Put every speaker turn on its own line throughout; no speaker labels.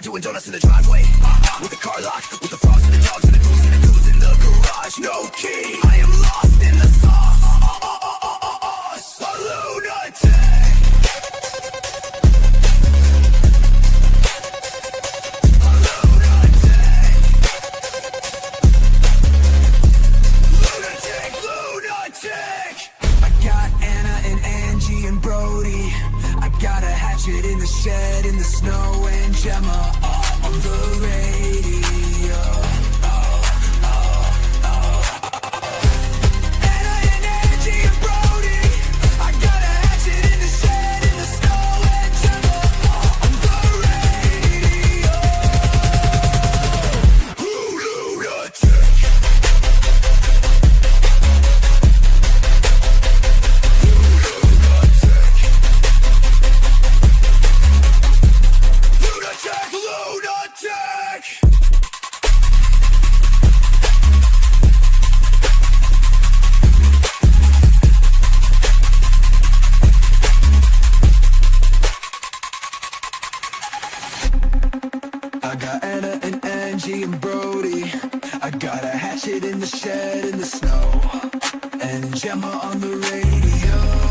doing donuts in the driveway. With the car lock, with the frogs and the dogs and the goose and the goose in the garage. No key, I am lost in the sauce. A lunatic. A lunatic. Lunatic, lunatic. I got Anna and Angie and Brody. I got a hatchet in the shed in the snow and Gemma on the radio. Anna and Angie and Brody. I got a hatchet in the shed in the snow and Gemma on the radio. Lunatic. Lunatic, lunatic! I got Anna and Angie and Brody. I got a hatchet in the shed in the snow. And Gemma on the radio.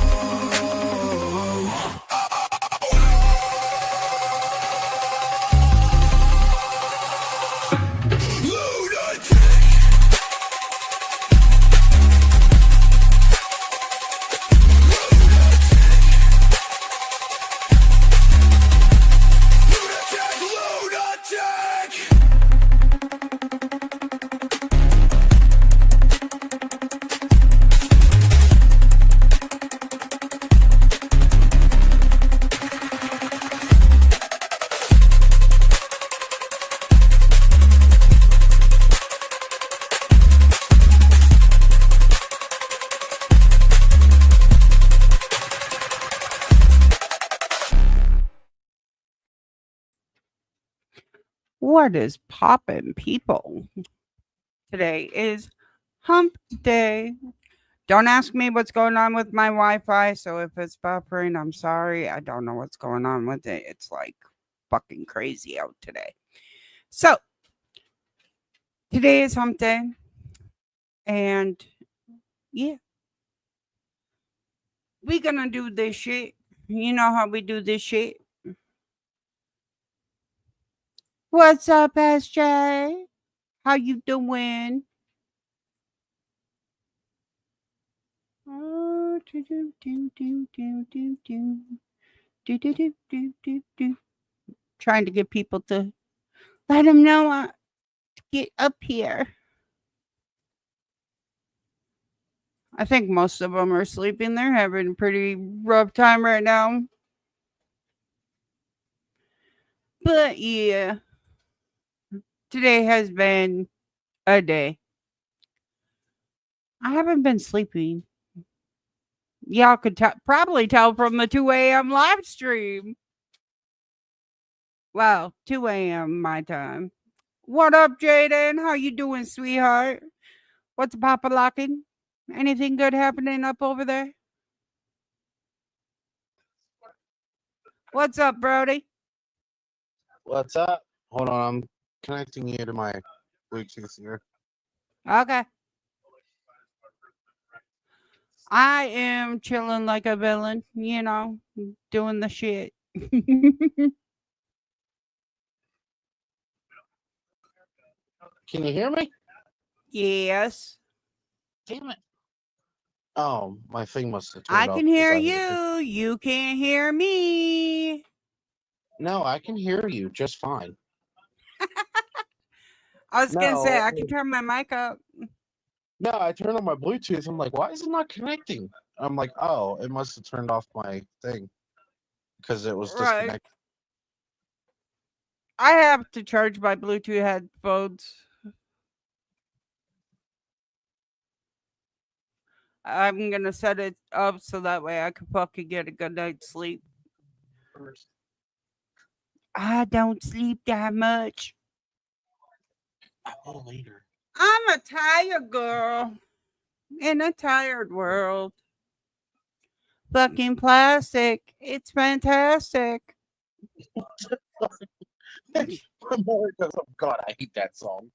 What is poppin', people? Today is Hump Day. Don't ask me what's going on with my Wi-Fi, so if it's buffering, I'm sorry. I don't know what's going on with it. It's like fucking crazy out today. So, today is Hump Day. And, yeah. We gonna do this shit. You know how we do this shit. What's up, SJ? How you doing? Oh, trying to get people to let them know to get up here. I think most of them are sleeping. They're having a pretty rough time right now. But yeah, today has been a day. I haven't been sleeping. Y'all could probably tell from the 2 a.m. live stream. Well, 2 a.m. my time. What up, Jaden? How you doing, sweetheart? What's Papa locking? Anything good happening up over there? What's up, Brody?
What's up? Hold on, I'm connecting you to my Bluetooth here.
Okay. I am chilling like a villain, you know, doing the shit.
Can you hear me?
Yes.
Damn it. Oh, my thing must have turned
I
off
can
'cause
hear
I was-
you. You can't hear me.
No, I can hear you just fine.
I was going to say,
No,
I can turn my mic up.
No, I turned on my Bluetooth. I'm like, why is it not connecting? I'm like, oh, it must have turned off my thing because it was
Right.
disconnected.
I have to charge my Bluetooth headphones. I'm going to set it up so that way I can fucking get a good night's sleep. I don't sleep that much.
Oh, later.
I'm a tired girl in a tired world. Fucking plastic. It's fantastic.
My mother goes, "Oh God, I hate that song."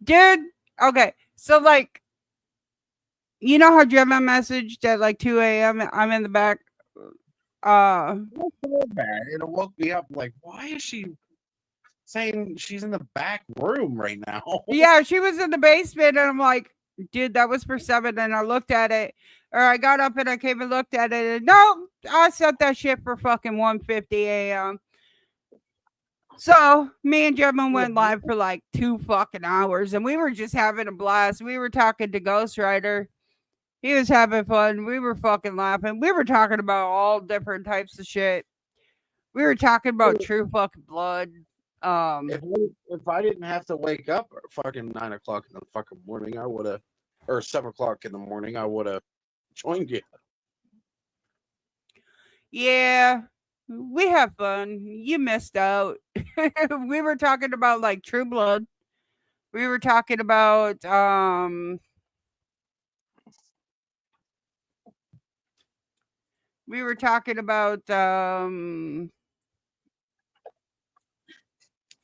Dude, okay. So like, you know how Gemma messaged at like 2 a.m. I'm in the back.
That's so bad. It woke me up. Like, why is she saying she's in the back room right now?
Yeah, she was in the basement, and I'm like, dude, that was for 7. And I looked at it, or I got up and I came and looked at it, and no, I set that shit for fucking 1:50 a.m. So me and Gemma went live for like 2 fucking hours, and we were just having a blast. We were talking to Ghost Rider. He was having fun. We were fucking laughing. We were talking about all different types of shit. We were talking about True Fucking Blood.
If I didn't have to wake up at fucking 9 o'clock in the fucking morning, I would have, or 7 o'clock in the morning, I would have joined you.
Yeah, we have fun. You missed out. We were talking about like True Blood. We were talking about we were talking about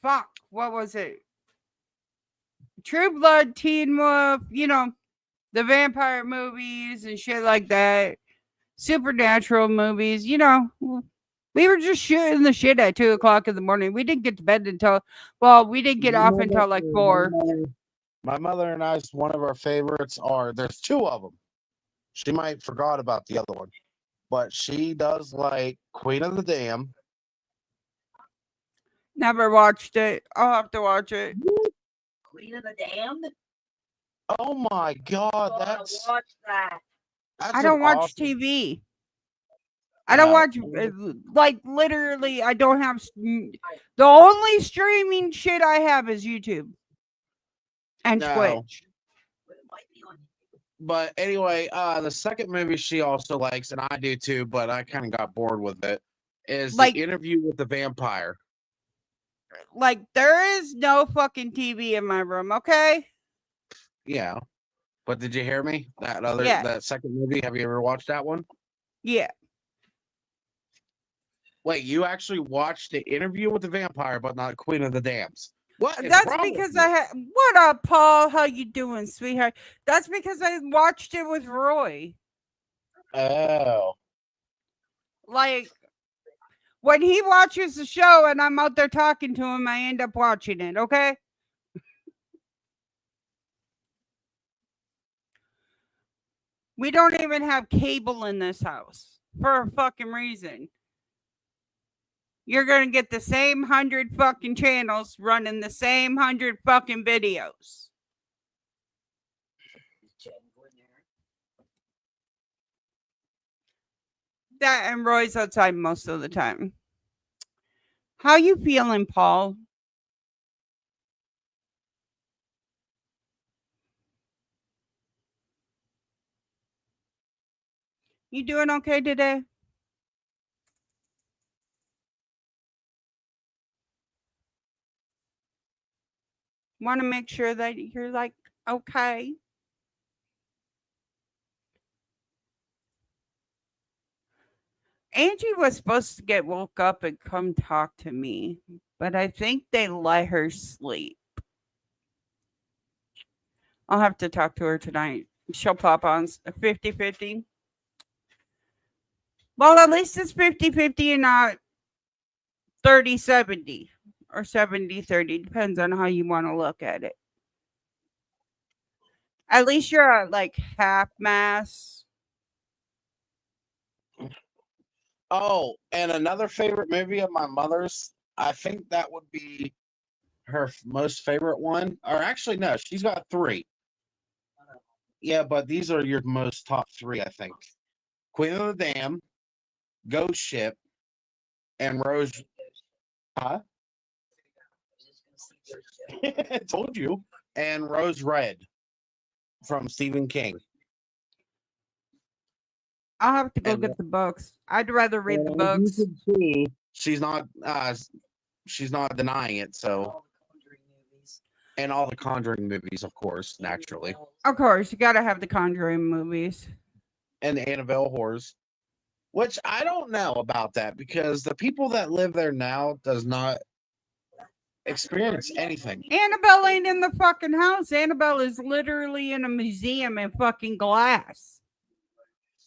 fuck, what was it? True Blood, Teen Wolf, you know, the vampire movies and shit like that. Supernatural movies, you know. We were just shooting the shit at 2 o'clock in the morning. We didn't get to bed until, well, we didn't get off until like 4.
My mother and I's one of our favorites are, there's 2 of them. She might forgot about the other one, but she does like Queen of the Dam.
Never watched it. I'll have to watch it.
Queen of the Damned?
Oh my God,
Oh,
that's
watch that.
that's
I don't
an
watch
awesome-
TV. I don't
No.
watch, like, literally, I don't have, the only streaming shit I have is YouTube and
No.
Twitch.
But it might be on.
But anyway, the second movie she also likes, and I do too, but I kind of got bored with it, is
Like-
The Interview with the Vampire.
Like, there is no fucking TV in my room, okay?
Yeah. But did you hear me?
Yeah.
That second movie, have you ever watched that one?
Yeah.
Wait, you actually watched The Interview with the Vampire, but not Queen of the Dams. What is
That's
wrong with
because
you?
I had, what up, Paul? How you doing, sweetheart? That's because I watched it with Roy.
Oh.
Like, when he watches the show and I'm out there talking to him, I end up watching it, okay? We don't even have cable in this house for a fucking reason. You're gonna get the same 100 fucking channels running the same 100 fucking videos. That and Roy's outside most of the time. How you feeling, Paul? You doing okay today? Want to make sure that you're like okay. Angie was supposed to get woke up and come talk to me, but I think they let her sleep. I'll have to talk to her tonight. She'll pop on 50-50. Well, at least it's 50-50 and not 30-70 or 70-30. Depends on how you want to look at it. At least you're at like half mass.
Oh, and another favorite movie of my mother's, I think that would be her most favorite one. Or actually, no, she's got 3. Yeah, but these are your most top 3, I think. Queen of the Dam, Ghost Ship, and Rose. Huh? I told you. And Rose Red from Stephen King.
I'll have to go
And-
get the books. I'd rather read the
And as
books.
you can see, she's not denying it. So,
All the Conjuring movies.
and all the Conjuring movies, of course, naturally,
Of course, you gotta have the Conjuring movies.
and the Annabelle horrors. Which I don't know about that because the people that live there now does not experience anything.
Annabelle ain't in the fucking house. Annabelle is literally in a museum in fucking glass,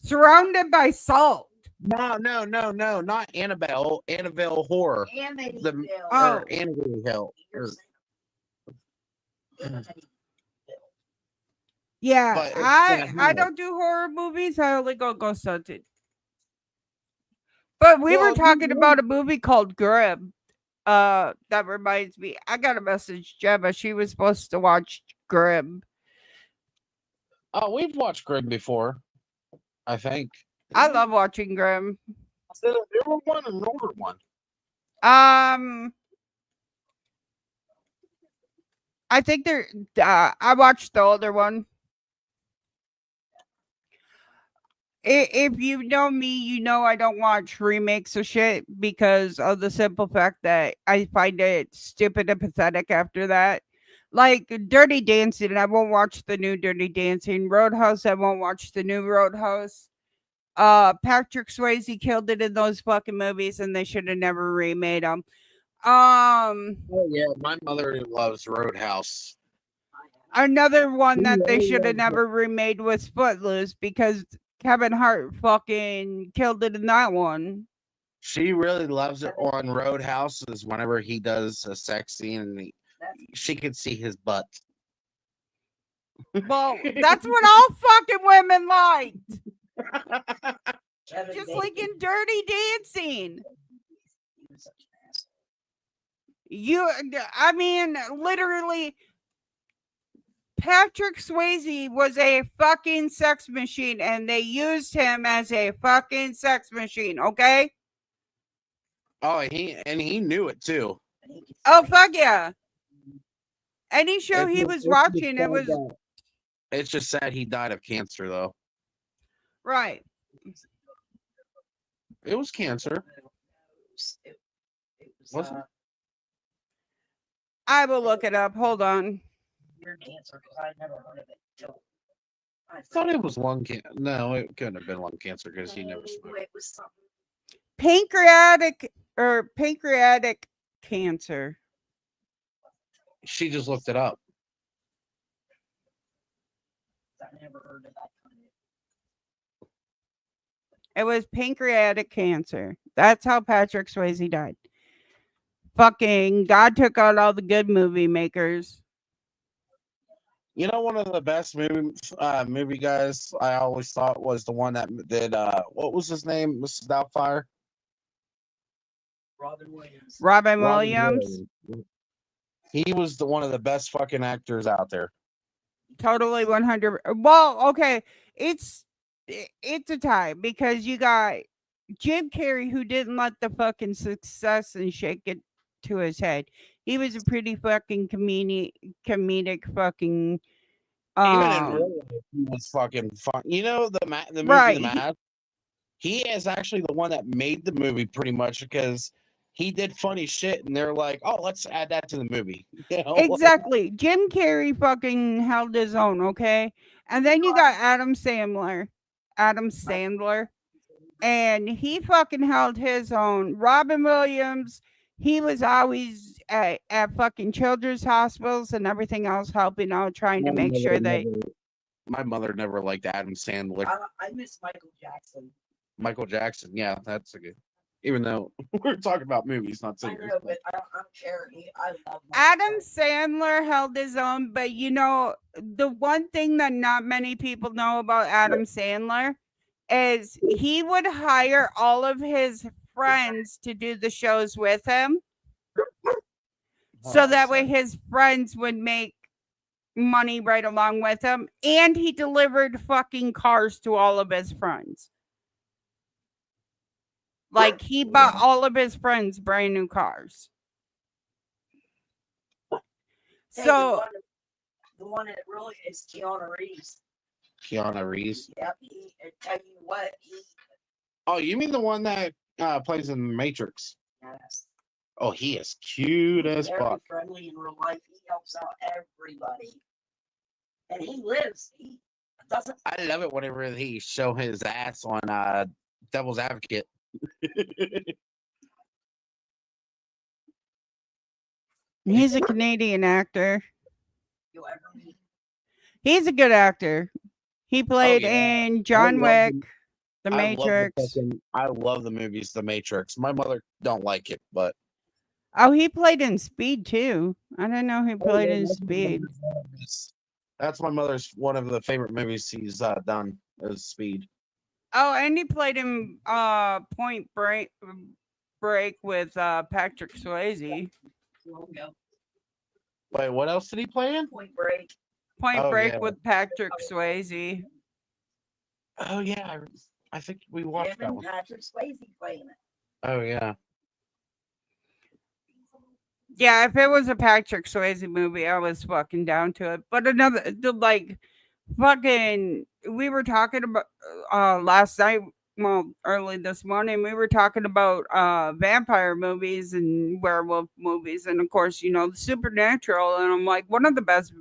surrounded by salt.
No, not Annabelle. Annabelle horror.
Amityville.
Oh.
Or Annabelle.
You're
Or,
saying Amityville.
Yeah,
But it's
I
gonna
don't do horror movies. I only go ghost hunted. But we were
Well,
talking about a movie called Grib. That reminds me. I got a message, Gemma. She was supposed to watch Grib.
Oh, we've watched Greg before. I think.
I love watching Grib.
Is it a newer one or an older one?
I think they're. I watched the older one. If you know me, you know I don't watch remakes of shit because of the simple fact that I find it stupid and pathetic after that. Like Dirty Dancing, I won't watch the new Dirty Dancing. Roadhouse, I won't watch the new Roadhouse. Patrick Swayze killed it in those fucking movies, and they should have never remade them.
Oh yeah, my mother loves Roadhouse.
Another one that they should have never remade was Footloose because Kevin Hart fucking killed it in that one.
She really loves it on Roadhouse. Is whenever he does a sex scene and she can see his butt.
Well, that's what all fucking women like.
Kevin
Just
Bacon.
like in Dirty Dancing.
He was such an asshole.
I mean, literally, Patrick Swayze was a fucking sex machine and they used him as a fucking sex machine, okay?
Oh, he knew it too.
And he could
Oh,
sing.
fuck yeah. Any show
It's
he
just-
was
it's just
watching, it
sad
was
that- It's just sad he died of cancer, though.
right.
It was cancer.
It was
Was it?
I will look it up. Hold on.
weird cancer because I'd never heard of it until
I thought it was lung cancer. No, it couldn't have been lung cancer because he never smoked.
It was something.
Pancreatic cancer.
She just looked it up.
I never heard of that kind of.
It was pancreatic cancer. That's how Patrick Swayze died. Fucking God took out all the good movie makers.
You know, one of the best movie guys I always thought was the one that did what was his name, Mrs. Doubtfire?
Robin Williams.
Robin
Robin
Williams.
He was one of the best fucking actors out there.
Totally 100. Well, okay. It's a tie because you got Jim Carrey who didn't let the fucking success and shit get to his head. He was a pretty fucking comedic fucking
Even in real life, he was fucking fun. You know the movie
Right.
The Mask? He is actually the one that made the movie pretty much because he did funny shit and they're like, oh, let's add that to the movie. You know?
exactly. Jim Carrey fucking held his own, okay? And then you got Adam Sandler. And he fucking held his own. Robin Williams, he was always at fucking children's hospitals and everything else helping out, trying to make sure that
My mother never liked Adam Sandler.
I miss Michael Jackson.
Michael Jackson, yeah, that's a good. Even though we're talking about movies, not
I
singers.
know, but I don't care. I love Michael
Adam
Jackson.
Sandler held his own, but you know, the one thing that not many people know about Adam Sandler is he would hire all of his friends to do the shows with him. So that way his friends would make money right along with him. And he delivered fucking cars to all of his friends. Like he bought all of his friends brand new cars.
Hey,
So
the one that really is Keanu Reeves.
Keanu Reeves.
Yep. I tell you what,
Oh, you mean the one that plays in Matrix?
yes,
Oh, he is cute as
very
fuck.
friendly in real life. He helps out everybody, and he lives. He doesn't.
I love it whenever he show his ass on Devil's Advocate.
He's a Canadian actor.
you'll ever meet.
He's a good actor. He played
Oh, yeah.
in John
love
Wick,
the-
The
I love the
Matrix.
I love the movies The Matrix. My mother don't like it, but
Oh, he played in Speed too. I didn't know he played in
that's my
Speed.
mother's one of that's my mother's one of the favorite movies he's done is Speed.
Oh, and he played in Point Break with Patrick Swayze.
Long ago.
Wait, what else did he play in?
Point Break.
Point
Oh,
Break
yeah.
with Patrick Swayze.
Oh yeah, I think we watched
Him
that
and
one.
Patrick Swayze playing it.
Oh yeah.
Yeah, if it was a Patrick Swayze movie, I was fucking down to it. But like fucking, we were talking about last night. Well, early this morning, we were talking about vampire movies and werewolf movies, and of course, the supernatural. And I'm like, one of the best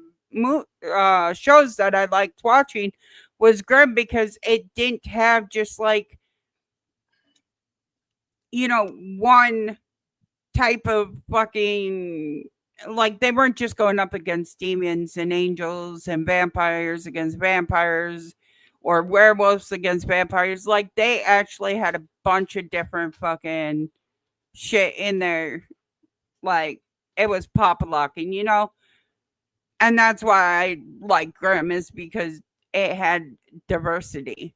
shows that I liked watching was Grimm because it didn't have just like one type of fucking, like, they weren't just going up against demons and angels and vampires against vampires or werewolves against vampires. Like, they actually had a bunch of different fucking shit in there. Like, it was pop locking, and that's why I like Grimm, is because it had diversity.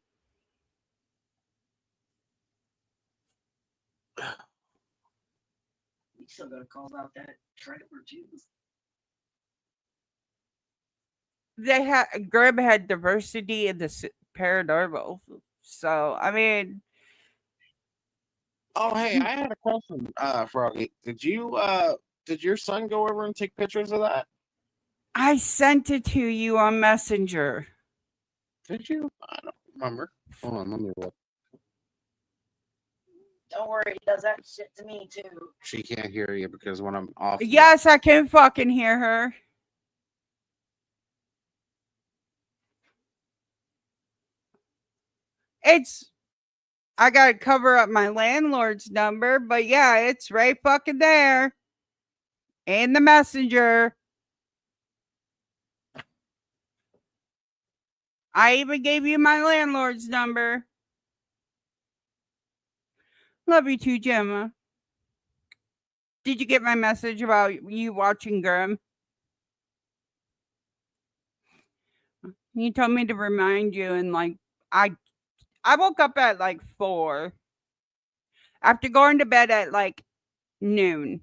We still gotta call out that trailer too.
They had Grimm had diversity in the paranormal. So I mean,
Oh hey, I had a question, Froggy. Did your son go over and take pictures of that?
I sent it to you on Messenger.
Did you? I don't remember. Hold on, let me look.
Don't worry, he does that shit to me too.
She can't hear you because when I'm off.
Yes, I can fucking hear her. I gotta cover up my landlord's number, but yeah, it's right fucking there in the messenger. I even gave you my landlord's number. Love you too, Gemma. Did you get my message about you watching Grimm? You told me to remind you, and like I woke up at like 4 after going to bed at like noon.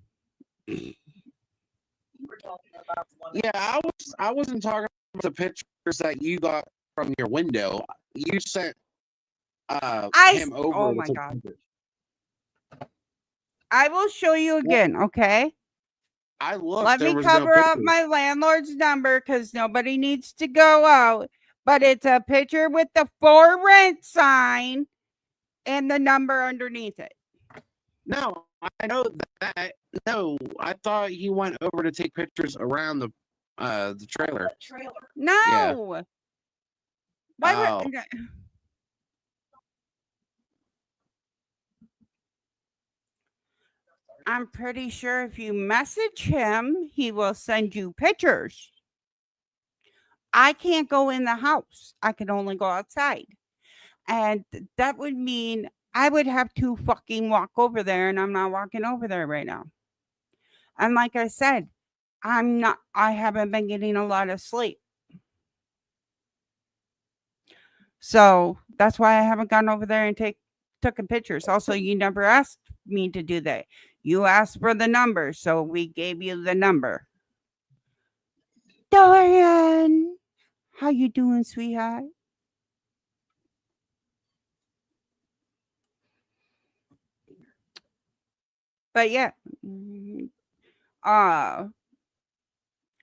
You were talking about the one.
Yeah, I wasn't talking about the pictures that you got from your window. You sent him over.
Oh my God. I will show you again, okay?
I looked.
Let
there
me
was
cover
no
up
pictures.
my landlord's number because nobody needs to go out. But it's a picture with the for rent sign and the number underneath it.
No, I know that. No, I thought he went over to take pictures around the trailer.
That trailer.
No. Why
Oh.
would I'm pretty sure if you message him, he will send you pictures. I can't go in the house. I can only go outside. And that would mean I would have to fucking walk over there, and I'm not walking over there right now. And like I said, I haven't been getting a lot of sleep. So that's why I haven't gone over there and taken pictures. Also, you never asked me to do that. You asked for the number, so we gave you the number. Dorian, how you doing, sweetheart? But yeah,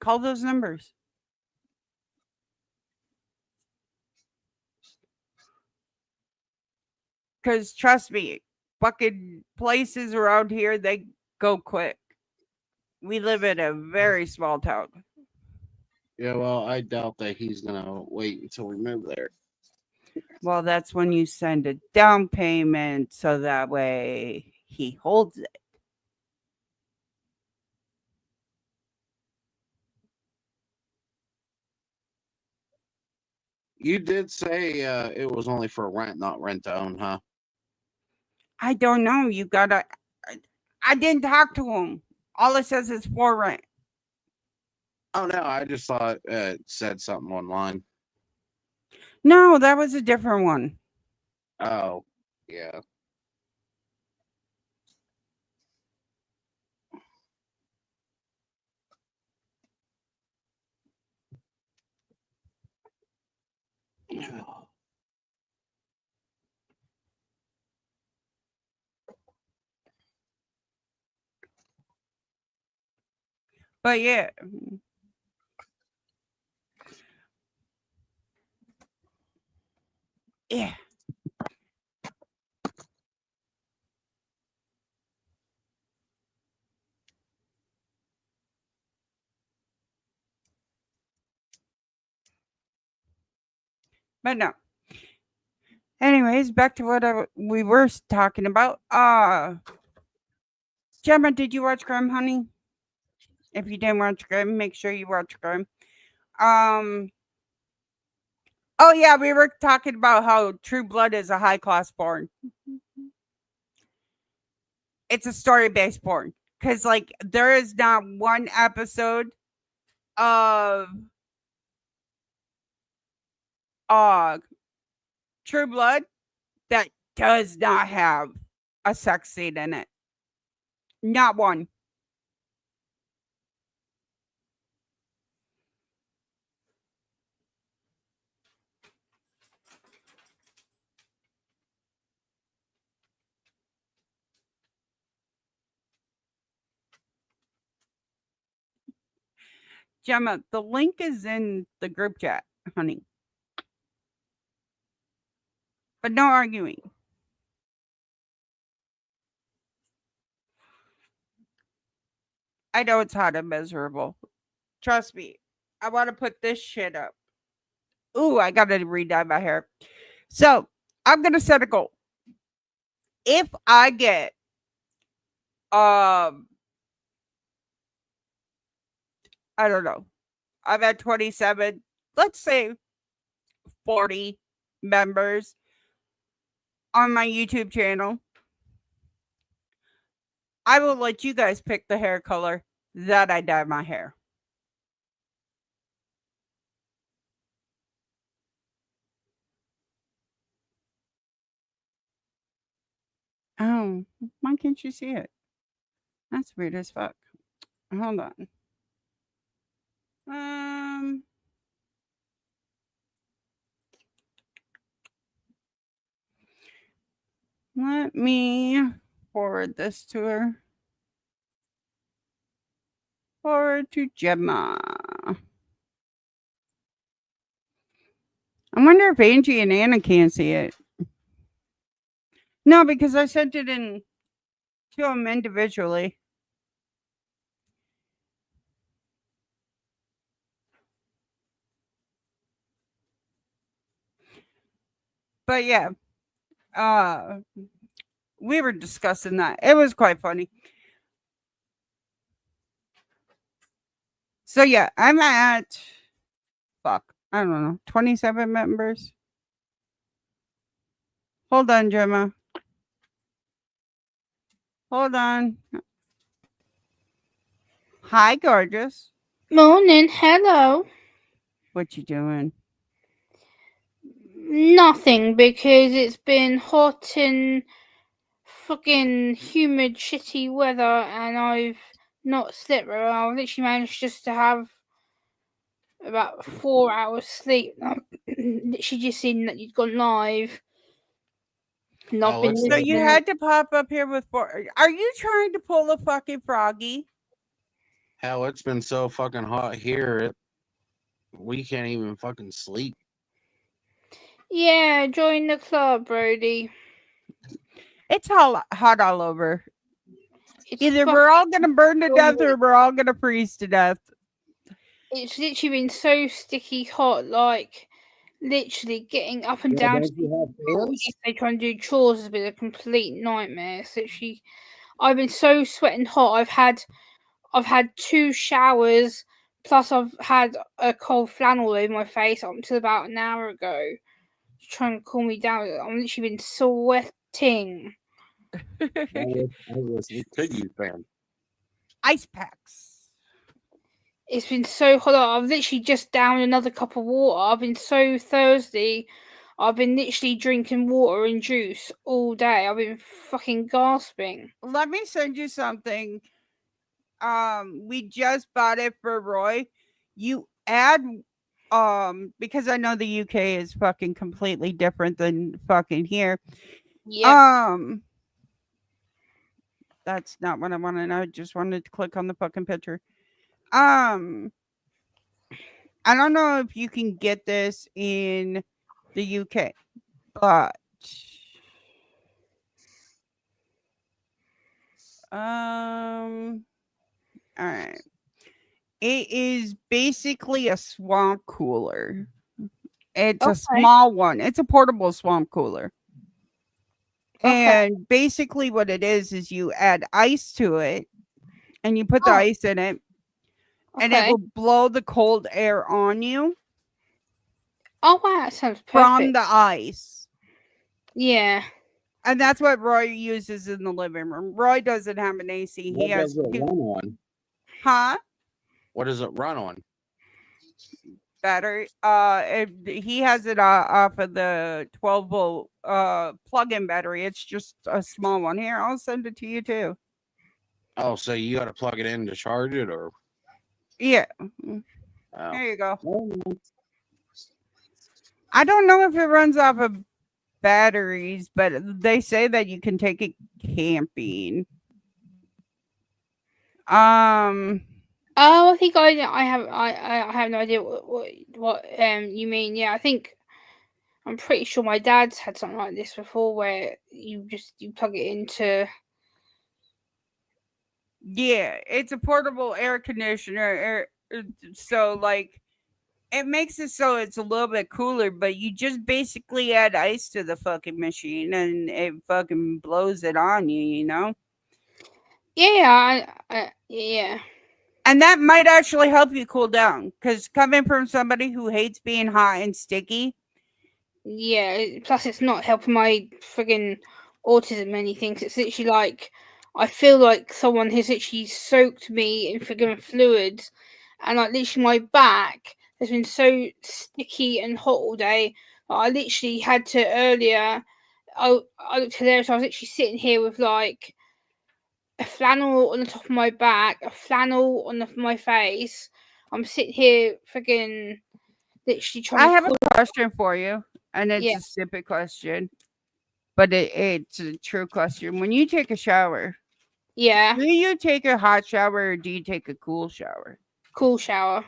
call those numbers. Because trust me, fucking places around here, they go quick. We live in a very small town.
Yeah, well, I doubt that he's gonna wait until we move there.
Well, that's when you send a down payment so that way he holds it.
You did say it was only for rent, not rent to own, huh?
I don't know. You gotta. I didn't talk to him. All it says is for rent.
Oh no, I just thought it said something online.
No, that was a different one.
Oh, yeah.
But yeah. Yeah. But no. Anyways, back to what we were talking about. Gemma, did you watch Grimm, honey? If you didn't watch Grimm, make sure you watch Grimm. Oh yeah, we were talking about how True Blood is a high class porn. It's a story based porn because like there is not one episode of uh True Blood that does not have a sex scene in it. Not one. Gemma, the link is in the group chat, honey. But no arguing. I know it's hot and miserable. Trust me. I want to put this shit up. Ooh, I gotta re-dye my hair. So I'm gonna set a goal. If I get I don't know. I'm at 27, let's say 40 members on my YouTube channel. I will let you guys pick the hair color that I dye my hair. Oh, why can't you see it? That's weird as fuck. Hold on. Let me forward this to her. Forward to Gemma. I wonder if Angie and Anna can see it. No, because I sent it in to them individually. But yeah, we were discussing that. It was quite funny. So yeah, I'm at I don't know, 27 members. Hold on, Gemma. Hold on. Hi, gorgeous.
Morning, hello.
What you doing?
Nothing, because it's been hot and fucking humid, shitty weather, and I've not slept very well. I've literally managed just to have about 4 hours sleep. I've literally just seen that you'd gone live. And I've been
So you
listening.
had to pop up here with four. Are you trying to pull a fucking froggy?
Hell, it's been so fucking hot here. We can't even fucking sleep.
Yeah, join the club, Brody.
It's all hot all over.
It's
Either we're all gonna burn to death or we're all gonna freeze to death.
It's literally been so sticky hot, like literally getting up and down. If they try and do chores has been a complete nightmare. It's literally, I've been so sweating hot. I've had 2 showers Plus, I've had a cold flannel over my face up until about an hour ago, trying to cool me down. I've literally been sweating.
I was a Tribute fan.
Ice packs.
It's been so hot. I've literally just downed another cup of water. I've been so thirsty. I've been literally drinking water and juice all day. I've been fucking gasping.
Let me send you something. We just bought it for Roy. You add because I know the UK is fucking completely different than fucking here.
Yeah.
That's not what I wanted. I just wanted to click on the fucking picture. I don't know if you can get this in the UK, but all right. It is basically a swamp cooler. It's a
Okay.
small one. It's a portable swamp cooler.
Okay.
And basically what it is you add ice to it and you put the
Oh,
ice in it and it
okay.
will blow the cold air on you
Oh wow, that sounds
from
perfect.
the ice.
Yeah.
And that's what Roy uses in the living room. Roy doesn't have an AC. He
What
has
does it run on?
huh?
What does it run on?
Battery. He has it off of the 12-volt plug-in battery. It's just a small one. Here, I'll send it to you too.
Oh, so you got to plug it in to charge it, or?
Yeah.
Oh.
There you go.
Oh, no.
I don't know if it runs off of batteries, but they say that you can take it camping.
Oh, I think I have no idea what you mean. Yeah, I think I'm pretty sure my dad's had something like this before, where you plug it into.
Yeah, it's a portable air conditioner. So like it makes it so it's a little bit cooler, but you just basically add ice to the fucking machine and it fucking blows it on you, you know?
Yeah.
And that might actually help you cool down because coming from somebody who hates being hot and sticky,
Yeah. Plus, it's not helping my friggin' autism. Many things. It's literally like I feel like someone has literally soaked me in friggin' fluids, and like literally my back has been so sticky and hot all day. I literally had to earlier. I looked hilarious. I was literally sitting here with like a flannel on the top of my back, a flannel on my face. I'm sitting here friggin' literally trying
I
to
have
cool.
a question for you, and it's
Yeah.
a stupid question, but it's a true question. When you take a shower,
Yeah.
do you take a hot shower or do you take a cool shower?
Cool shower.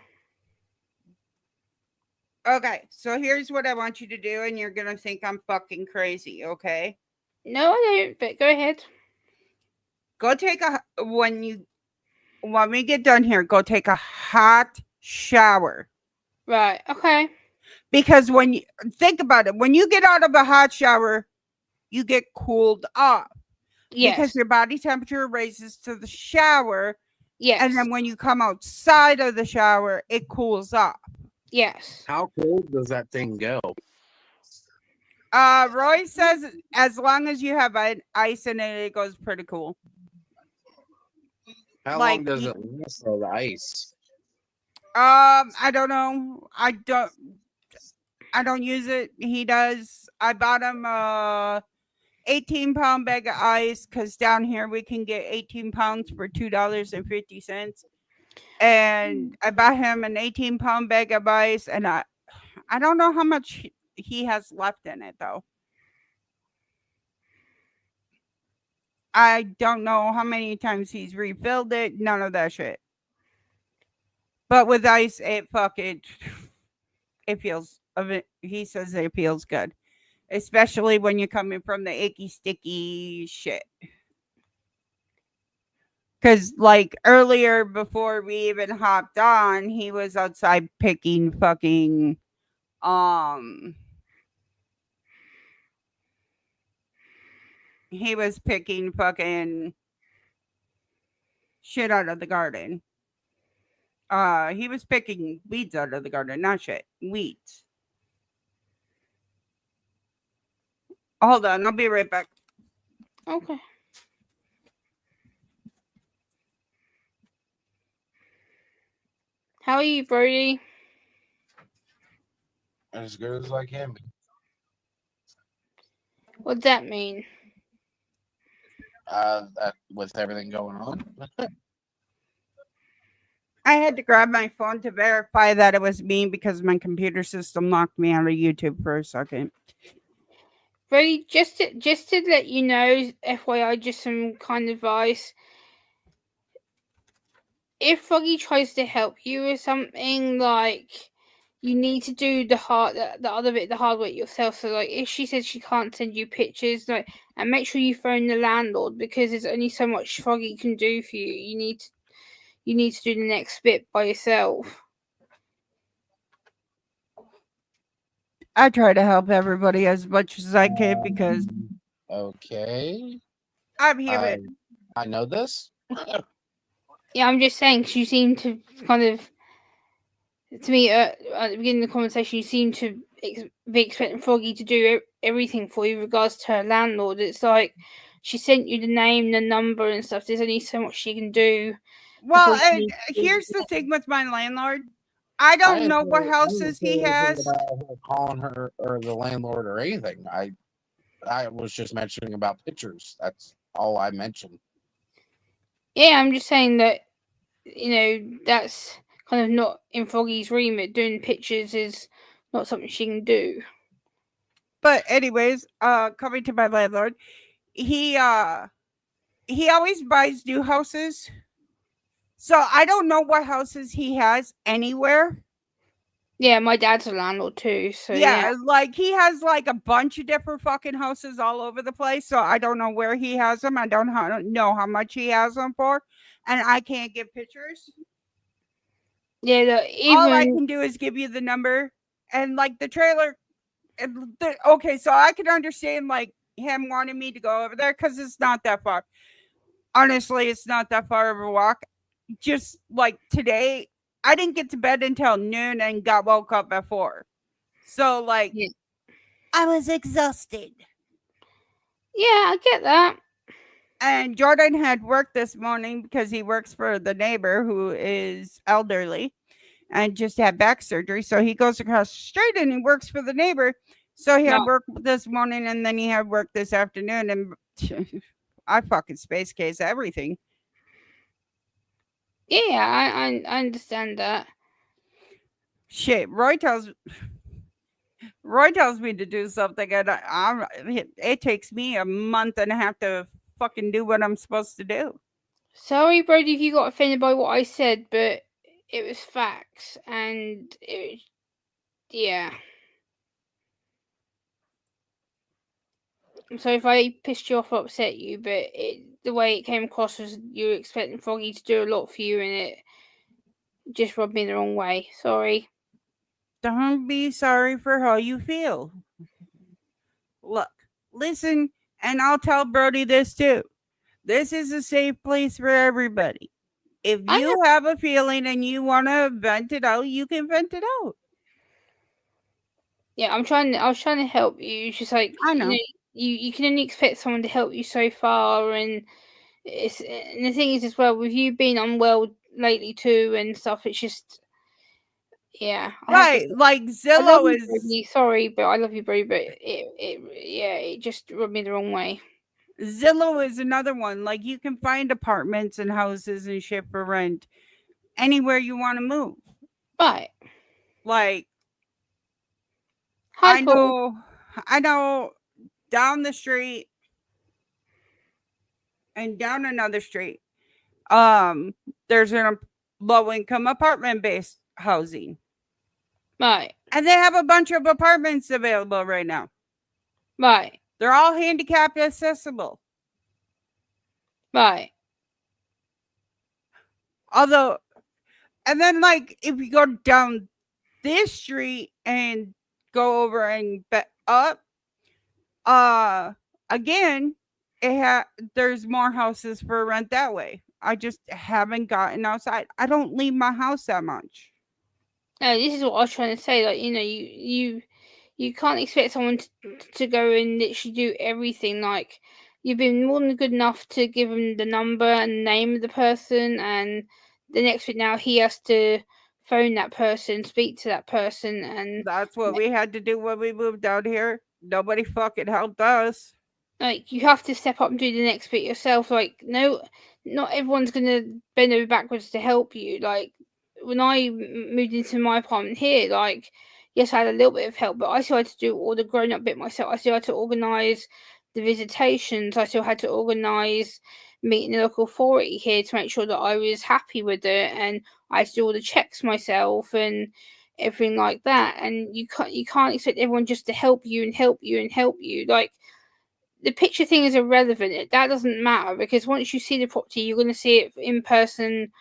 Okay, so here's what I want you to do, and you're gonna think I'm fucking crazy, okay?
No, I don't, but go ahead.
Go take when we get done here, go take a hot shower.
Right, okay.
Because when you think about it, when you get out of a hot shower, you get cooled off because
Yes.
your body temperature raises to the shower.
Yes.
And then when you come outside of the shower, it cools off.
Yes.
How cold does that thing go?
Roy says as long as you have ice in it, it goes pretty cool.
How
Like
long does it last though, the ice?
I don't know. I don't use it. He does. I bought him 18-pound bag of ice because down here we can get 18 pounds for $2.50. And I bought him an 18-pound bag of ice, and I don't know how much he has left in it though. I don't know how many times he's refilled it. None of that shit. But with ice, it feels of it. He says it feels good, especially when you're coming from the icky, sticky shit. Because like earlier, before we even hopped on, he was outside picking fucking he was picking fucking shit out of the garden. He was picking weeds out of the garden, not shit. Weeds. Hold on, I'll be right back.
Okay. How are you, Brody?
As good as I can be.
What'd that mean?
With everything going on.
I had to grab my phone to verify that it was me because my computer system locked me out of YouTube for a second.
Brody, just to let you know, FYI, just some kind of advice. If Froggy tries to help you with something, like you need to do the other bit, the hard work yourself. So, like, if she says she can't send you pictures, like, and make sure you phone the landlord because there's only so much Froggy can do for you. You need to do the next bit by yourself.
I try to help everybody as much as I can because
Okay.
I'm human.
I know this.
Yeah, I'm just saying, 'cause you seem to kind of, to me, at the beginning of the conversation, you seem to be expecting Froggy to do everything for you, regards to her landlord. It's like she sent you the name, the number, and stuff. There's only so much she can do.
Well,
before
and
you-
here's the thing with my landlord. I
I
don't
didn't
know
say-
what
I didn't
houses
say
he
anything
has.
about her calling her or the landlord or anything. I was just mentioning about pictures. That's all I mentioned.
Yeah, I'm just saying that, that's kind of not in Froggy's remit. Doing pictures is not something she can do.
But anyways, coming to my landlord, he always buys new houses. So I don't know what houses he has anywhere.
Yeah, my dad's a landlord too, so
Yeah, like he has like a bunch of different fucking houses all over the place. So I don't know where he has them. I don't know how much he has them for, and I can't get pictures.
yeah.
All I
Even
can do is give you the number and like the trailer. Okay, so I can understand like him wanting me to go over there because it's not that far. Honestly, it's not that far of a walk. Just like today, I didn't get to bed until noon and got woke up at 4. So like
Yeah.
I was exhausted.
yeah, I get that.
And Jordan had work this morning because he works for the neighbor who is elderly and just had back surgery. So he goes across the street and he works for the neighbor. So he had
No.
work this morning and then he had work this afternoon. And I fucking space case everything.
Yeah, I understand that.
Shit, Roy tells me to do something, and it takes me a month and a half to fucking do what I'm supposed to do.
Sorry, Brody, if you got offended by what I said, but it was facts, and yeah. I'm sorry if I pissed you off or upset you, but the way it came across was you were expecting Froggy to do a lot for you, and it just rubbed me the wrong way. Sorry.
Don't be sorry for how you feel. Look, listen, and I'll tell Brody this too. This is a safe place for everybody. If
I
you have a feeling and you want to vent it out, you can vent it out.
Yeah, I was trying to help you. It's just like,
I know.
you can only expect someone to help you so far, and the thing is as well, with you being unwell lately too and stuff, it's just, yeah. I have to
Right.
say,
Like
I love
Zillow
you,
is
Brody. Sorry, but I love you, Brody. But it just rubbed me the wrong way.
another one. Like you can find apartments and houses and shit for rent anywhere you want to move.
Right.
Like
Hi, Paul.
I know down the street and down another street. There's a low income apartment based housing.
Right.
And they have a bunch of apartments available right now.
Right.
They're all handicap accessible.
Right.
Although, and then like if you go down this street and go over and up, again, there's more houses for rent that way. I just haven't gotten outside. I don't leave my house that much.
This is what I was trying to say. Like, you can't expect someone to go and literally do everything. Like, you've been more than good enough to give him the number and name of the person, and the next bit now he has to phone that person, speak to that person, and
That's what we had to do when we moved out here. Nobody fucking helped us.
like you have to step up and do the next bit yourself. Like, no, not everyone's gonna bend over backwards to help you. Like, when I moved into my apartment here, like, yes, I had a little bit of help, but I still had to do all the grown up bit myself. I still had to organise the visitations. I still had to organise meeting the local authority here to make sure that I was happy with it, and I had to do all the checks myself and everything like that. And you can't expect everyone just to help you and help you and help you. Like, the picture thing is irrelevant. That doesn't matter, because once you see the property, you're going to see it in person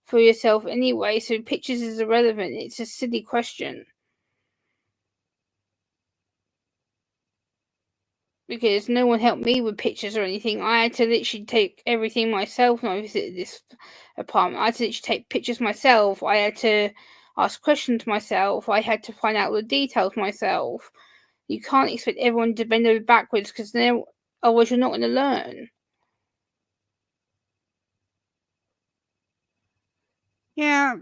for yourself anyway. So pictures is irrelevant. It's a silly question, because no one helped me with pictures or anything. I had to literally take everything myself when I visited this apartment. I had to literally take pictures myself. I had to ask questions myself. I had to find out all the details myself. You can't expect everyone to bend over backwards, because then otherwise you're not going to learn.
Yeah,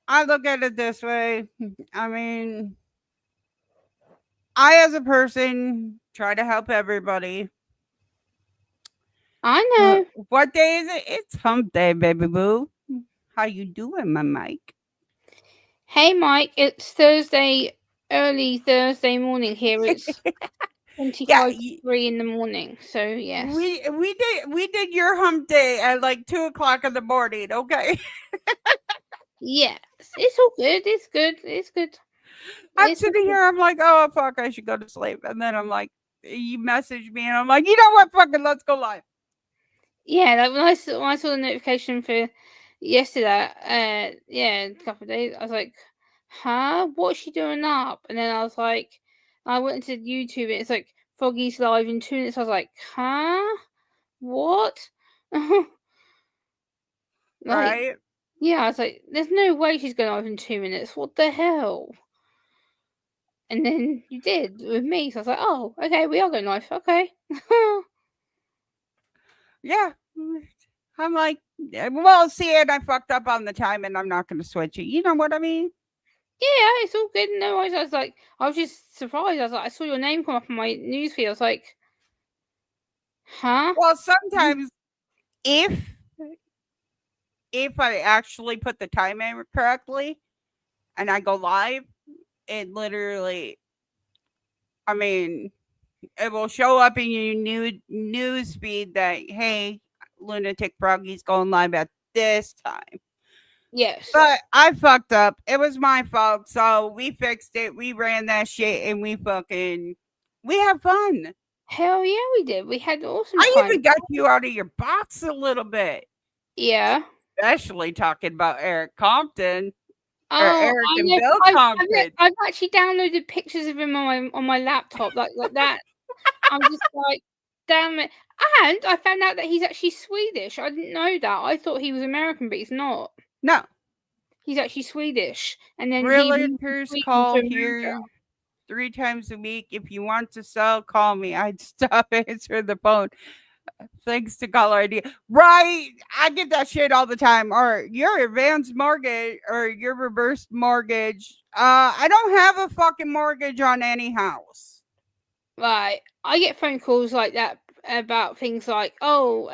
I look at it this way. I mean, I, as a person, try to help everybody.
I know.
What day is it? It's hump day, baby boo. How you doing, my Mike?
Hey, Mike, it's Thursday, early Thursday morning here. It's 25:03 in the morning. So, yes.
We did your hump day at like 2:00 in the morning. Okay.
Yes, it's all good. It's good. It's good.
I'm
It's
sitting
okay.
here. I'm like, oh fuck, I should go to sleep. And then I'm like, you message me, and I'm like, you know what? Fucking let's go live.
Yeah, like when I saw the notification for yesterday, yeah, a couple of days, I was like, huh? What's she doing up? And then I was like, I went into YouTube and it's like Foggy's live in 2 minutes. I was like, huh? What? Like,
Right?
yeah, I was like, there's no way she's going live in 2 minutes. What the hell? And then you did with me. So I was like, oh, okay, we are going live. Okay.
Yeah. I'm like, well, see, and I fucked up on the time, and I'm not going to switch it. You know what I mean?
Yeah, it's all good. No worries. I was like, I was just surprised. I was like, I saw your name come up on my newsfeed. I was like, huh?
Well, sometimes if I actually put the time in correctly and I go live, it literally, I mean, it will show up in your news feed that, hey, Lunatic Froggy's going live at this time.
Yes.
But I fucked up. It was my fault. So we fixed it. We ran that shit, and we have fun.
Hell yeah, we did. We had awesome
I
time.
even got you out of your box a little bit.
Yeah.
Especially talking about Eric Compton. Or
Oh,
Eric
I
and
know.
Bill Compton.
I've actually downloaded pictures of him on my laptop, like that. I'm just like, damn it. And I found out that he's actually Swedish. I didn't know that. I thought he was American, but he's not.
No.
He's actually Swedish. And then
Realtors call here 3 times a week. If you want to sell, call me. I'd stop answering the phone. Thanks to caller ID. Right. I get that shit all the time. Or your advanced mortgage or your reverse mortgage. I don't have a fucking mortgage on any house.
Right. I get phone calls like that about things like, oh,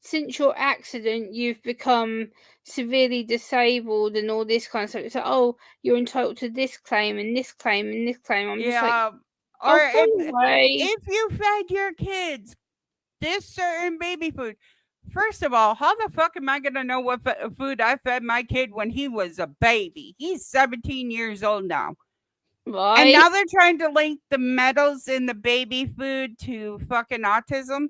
since your accident, you've become severely disabled and all this kind of stuff. It's like, oh, you're entitled to this claim and this claim and this claim. I'm just like,
or
go away.
if you fed your kids this certain baby food, first of all, how the fuck am I gonna know what food I fed my kid when he was a baby? He's 17 years old now.
Right.
And now they're trying to link the metals in the baby food to fucking autism.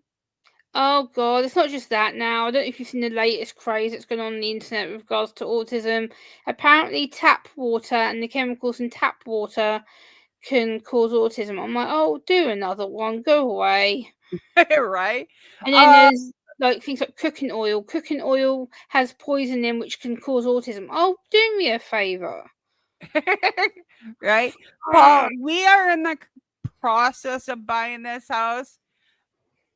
Oh god, it's not just that now. I don't know if you've seen the latest craze that's going on the internet with regards to autism. Apparently tap water and the chemicals in tap water can cause autism. I'm like, oh, do another one, go away.
Right?
And then like things like cooking oil. Cooking oil has poison in which can cause autism. Oh, do me a favor.
Right? Paul, we are in the process of buying this house,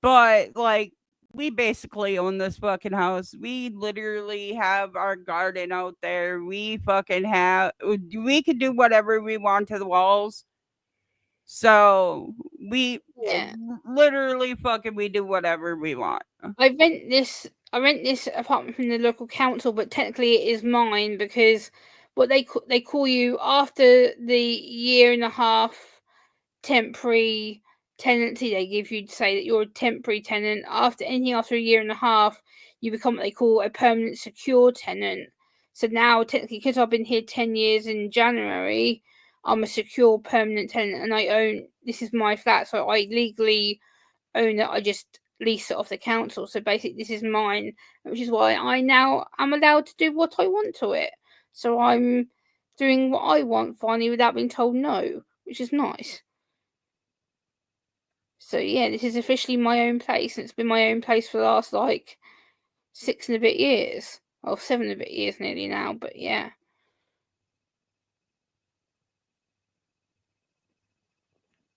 but like we basically own this fucking house. We literally have our garden out there. We fucking have, we can do whatever we want to the walls. So we
Yeah.
literally fucking we do whatever we want.
I rent this apartment from the local council, but technically it is mine because what they call you after the year and a half temporary tenancy they give you to say that you're a temporary tenant. After anything after a year and a half, you become what they call a permanent secure tenant. So now technically, because I've been here 10 years in January, I'm a secure permanent tenant and I own, this is my flat, so I legally own it. I just lease it off the council. So basically this is mine, which is why I now am allowed to do what I want to it. So I'm doing what I want finally without being told no, which is nice. So yeah, this is officially my own place, and it's been my own place for the last like 6 and a bit years. Or 7 and a bit years nearly now, but yeah.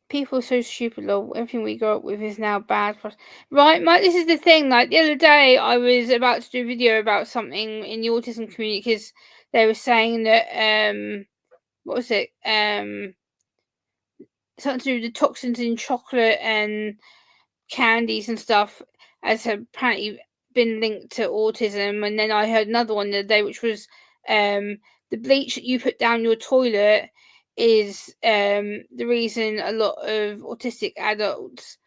People are so stupid, lol. Everything we grew up with is now bad for us. Right, Mike, this is the thing. Like, the other day, I was about to do a video about something in the autism community because they were saying that, what was it? Something to do with the toxins in chocolate and candies and stuff has apparently been linked to autism. And then I heard another one the other day, which was the bleach that you put down your toilet is the reason a lot of autistic adults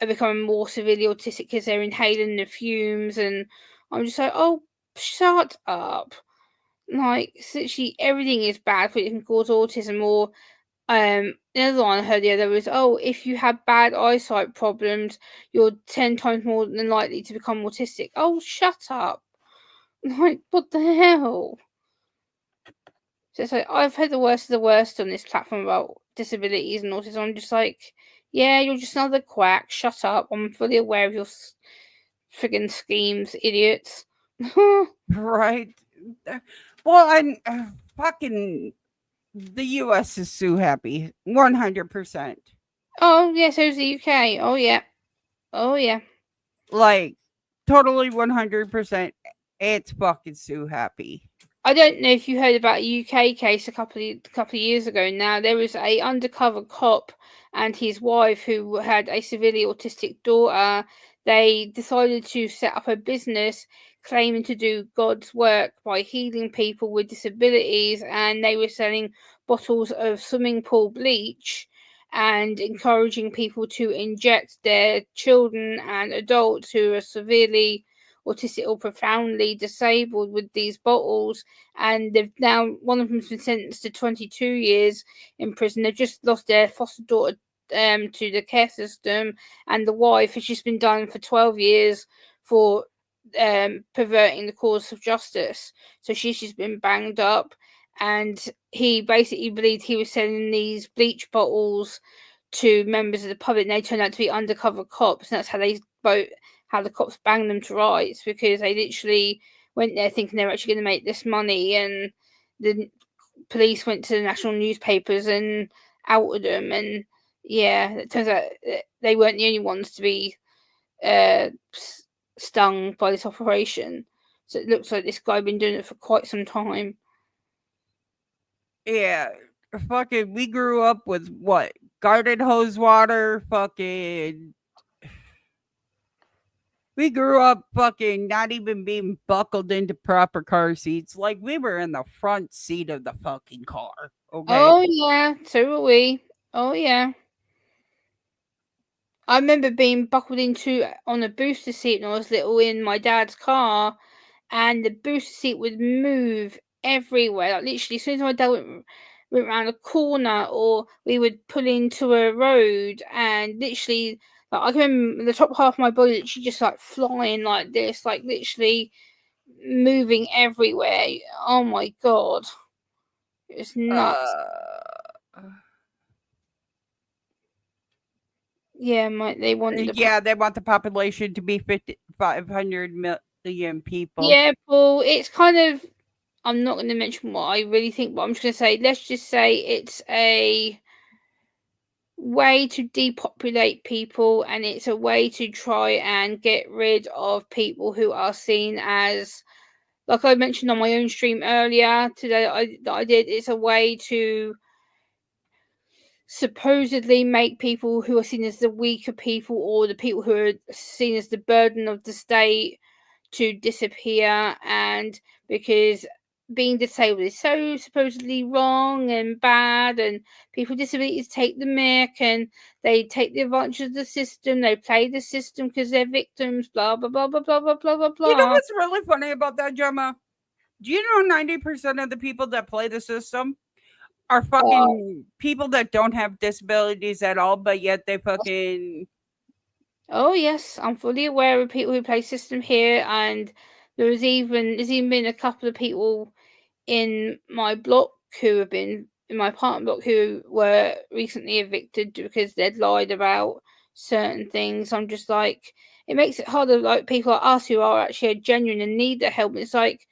are becoming more severely autistic because they're inhaling the fumes. And I'm just like, oh, shut up. Like, literally everything is bad for it. It can cause autism. Or the other one I heard the other was, oh, if you have bad eyesight problems, you're 10 times more than likely to become autistic. Oh, shut up. Like, what the hell? So it's like, I've heard the worst of the worst on this platform about disabilities and autism. I'm just like, yeah, you're just another quack. Shut up. I'm fully aware of your friggin' schemes, idiots.
Right? Well, I'm fucking the US is so happy. 100%.
Oh, yeah, so's the UK. Oh, yeah. Oh, yeah.
Like, totally 100%. It's fucking so happy.
I don't know if you heard about a UK case a couple of years ago now. There was a undercover cop and his wife who had a severely autistic daughter. They decided to set up a business claiming to do God's work by healing people with disabilities, and they were selling bottles of swimming pool bleach and encouraging people to inject their children and adults who are severely autistic or profoundly disabled with these bottles. And they've now, one of them's been sentenced to 22 years in prison. They've just lost their foster daughter to the care system, and the wife has just been done for 12 years for perverting the cause of justice. So she's just been banged up, and he basically believed he was selling these bleach bottles to members of the public, and they turned out to be undercover cops, and that's how the cops banged them to rights, because they literally went there thinking they were actually going to make this money, and the police went to the national newspapers and outed them. And yeah, it turns out they weren't the only ones to be stung by this operation. So it looks like this guy been doing it for quite some time.
Yeah. Fucking, we grew up with what? Garden hose water, fucking. We grew up fucking not even being buckled into proper car seats. Like, we were in the front seat of the fucking car. Okay.
Oh yeah, so were we. Oh yeah. I remember being buckled into on a booster seat when I was little in my dad's car, and the booster seat would move everywhere. Like, literally, as soon as my dad went around a corner, or we would pull into a road, and literally, like, I can remember the top half of my body literally just like flying like this, like literally moving everywhere. Oh my god, it's nuts. Yeah, they want
they want the population to be 500 million people.
Yeah, Paul, it's kind of. I'm not going to mention what I really think, but I'm just going to say, let's just say it's a way to depopulate people, and it's a way to try and get rid of people who are seen as, like I mentioned on my own stream earlier today that I did, it's a way to supposedly make people who are seen as the weaker people, or the people who are seen as the burden of the state, to disappear. And because being disabled is so supposedly wrong and bad, and people with disabilities take the mick and they take the advantage of the system, they play the system because they're victims, blah blah blah blah blah blah blah blah blah.
You know what's really funny about that, Gemma? Do you know 90% of the people that play the system are fucking people that don't have disabilities at all, but yet they fucking.
Oh yes, I'm fully aware of people who play system here, and there's even been a couple of people in my block who have been in my apartment block who were recently evicted because they'd lied about certain things. I'm just like, it makes it harder, like people like us who are actually genuine and need the help. It's like,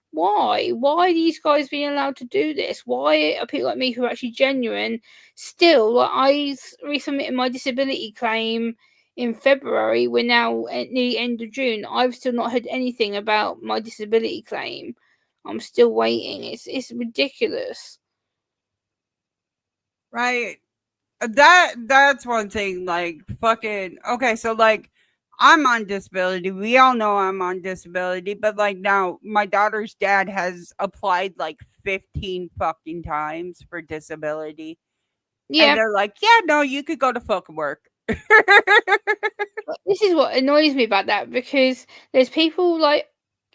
why are these guys being allowed to do this? Why are people like me who are actually genuine still, like, I resubmitted my disability claim in February, we're now at the end of June, I've still not heard anything about my disability claim. I'm still waiting. It's ridiculous.
Right. That's one thing. Like fucking okay, so like I'm on disability. We all know I'm on disability, but like now my daughter's dad has applied like 15 fucking times for disability.
Yeah,
And they're like, yeah, no, you could go to fucking work.
this is what annoys me about that, because there's people like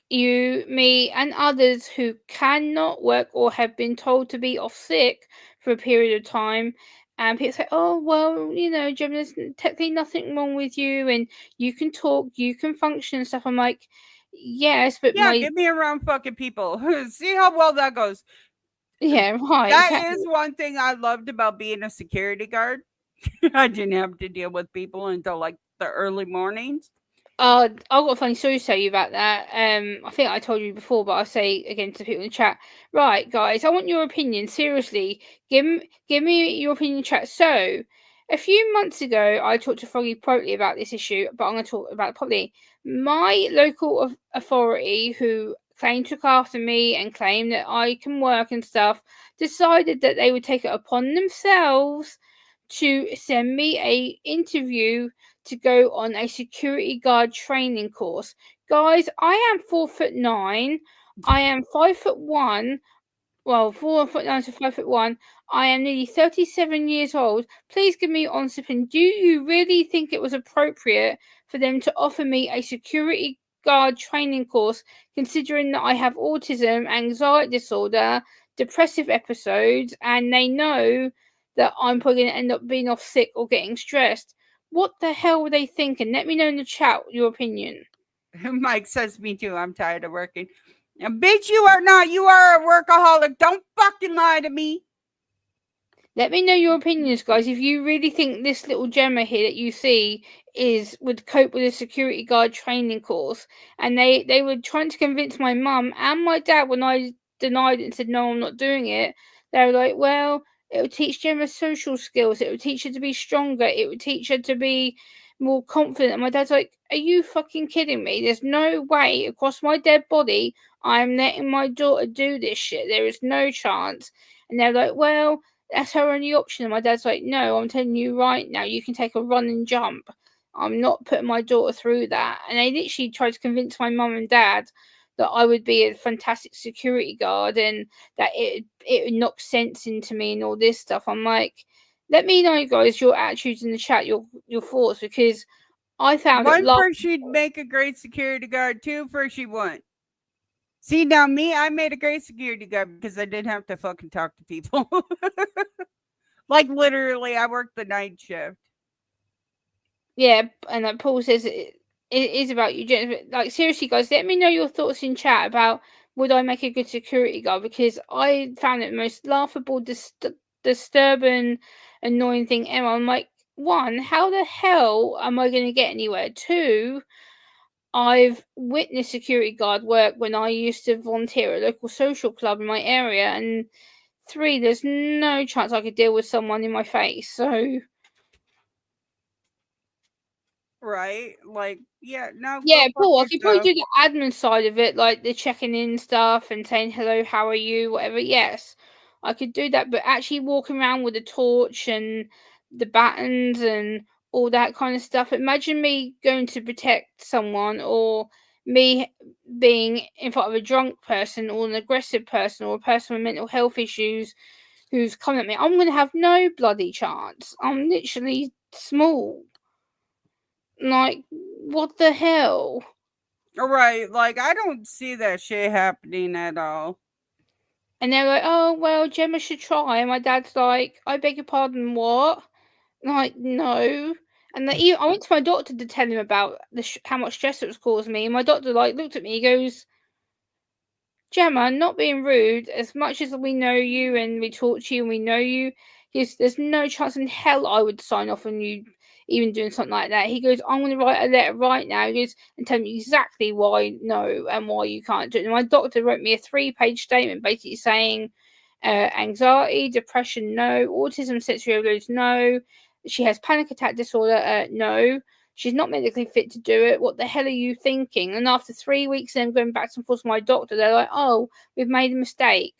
you, me, and others who cannot work or have been told to be off sick for a period of time. And people say, oh, well, you know, Jim, there's technically nothing wrong with you, and you can talk, you can function and stuff. I'm like, yes, but
Yeah, get me around fucking people. See how well that goes.
yeah, right.
That
Exactly.
is one thing I loved about being a security guard. I didn't have to deal with people until like the early mornings.
I've got a funny story to tell you about that. I think I told you before, but I'll say again to people in the chat. Right, guys, I want your opinion. Seriously, give me your opinion in chat. So, a few months ago, I talked to Froggy privately about this issue, but I'm going to talk about it properly. My local authority, who claimed to look after me and claimed that I can work and stuff, decided that they would take it upon themselves to send me a interview to go on a security guard training course. Guys, I am 4'9". I am 5'1". Well, 4'9" to 5'1". I am nearly 37 years old. Please give me your honest opinion. Do you really think it was appropriate for them to offer me a security guard training course, considering that I have autism, anxiety disorder, depressive episodes, and they know that I'm probably going to end up being off sick or getting stressed? What the hell were they thinking? Let me know in the chat your opinion.
Mike says, me too. I'm tired of working. Bitch, you are not. You are a workaholic. Don't fucking lie to me.
Let me know your opinions, guys. If you really think this little Gemma here that you see would cope with a security guard training course, and they were trying to convince my mum and my dad when I denied it and said no, I'm not doing it. They were like, well, it would teach Gemma social skills. It would teach her to be stronger. It would teach her to be more confident. And my dad's like, are you fucking kidding me? There's no way across my dead body I'm letting my daughter do this shit. There is no chance. And they're like, well, that's her only option. And my dad's like, no, I'm telling you right now, you can take a run and jump. I'm not putting my daughter through that. And they literally tried to convince my mum and dad that I would be a fantastic security guard and that it would knock sense into me and all this stuff. I'm like, let me know, guys, your attitudes in the chat, your thoughts, because I found
One,
it
for she'd make a great security guard. Two, for she wouldn't. See, now me, I made a great security guard because I didn't have to fucking talk to people. Like literally, I worked the night shift.
Yeah, and like Paul says, it is about you. Like, seriously, guys, let me know your thoughts in chat about would I make a good security guard, because I found it the most laughable, disturbing, annoying thing ever. I'm like, one, how the hell am I going to get anywhere? Two, I've witnessed security guard work when I used to volunteer at a local social club in my area, and 3, there's no chance I could deal with someone in my face. So
Right? Like, yeah, no,
yeah,
go fuck
Paul, I could probably
yourself.
do the admin side of it, like the checking in stuff and saying hello, how are you, whatever. Yes, I could do that, but actually walking around with a torch and the batons and all that kind of stuff. Imagine me going to protect someone, or me being in front of a drunk person or an aggressive person or a person with mental health issues who's coming at me. I'm going to have no bloody chance. I'm literally small. Like, what the hell?
Right. Like, I don't see that shit happening at all.
And they're like, oh, well, Gemma should try. And my dad's like, I beg your pardon, what? Like, no. And I went to my doctor to tell him about how much stress it was causing me. And my doctor, like, looked at me, he goes, Gemma, not being rude, as much as we know you and we talk to you and we know you, there's no chance in hell I would sign off on you even doing something like that. He goes, I'm going to write a letter right now. He goes, and tell me exactly why no and why you can't do it. And my doctor wrote me a 3-page statement basically saying anxiety, depression, no. Autism, sensory overload, no. She has panic attack disorder, no. She's not medically fit to do it. What the hell are you thinking? And after 3 weeks of them going back and forth to my doctor, they're like, oh, we've made a mistake.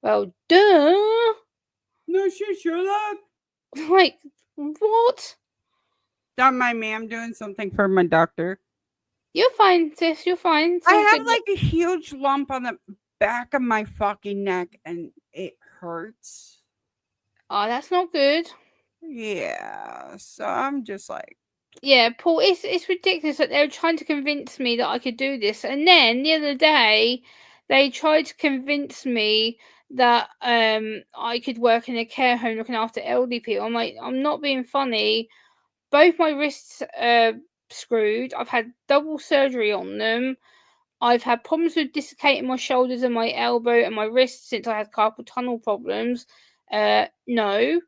Well, duh.
No shit, Sherlock.
Like, what?
Don't mind me. I'm doing something for my doctor.
You're fine, sis. You're fine.
I
Sounds
have
good.
like a huge lump on the back of my fucking neck and it hurts.
Oh, that's not good.
Yeah. So I'm just like,
Yeah, Paul, it's ridiculous that they were trying to convince me that I could do this. And then the other day, they tried to convince me that I could work in a care home looking after elderly people. I'm like, I'm not being funny. Both my wrists are screwed. I've had double surgery on them. I've had problems with dislocating my shoulders and my elbow and my wrist since I had carpal tunnel problems. No.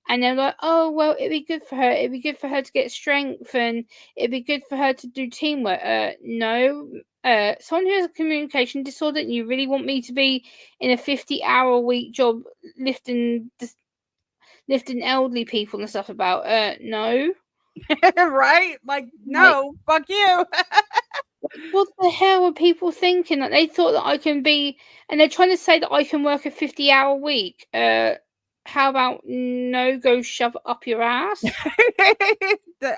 And they're like, oh, well, it'd be good for her. It'd be good for her to get strength and it'd be good for her to do teamwork. No. Someone who has a communication disorder and you really want me to be in a 50-hour-a-week job lifting elderly people and stuff about? No.
right? Like, no, fuck you.
What the hell were people thinking? That they thought that I can be, and they're trying to say that I can work a 50-hour week. How about no, go shove it up your ass?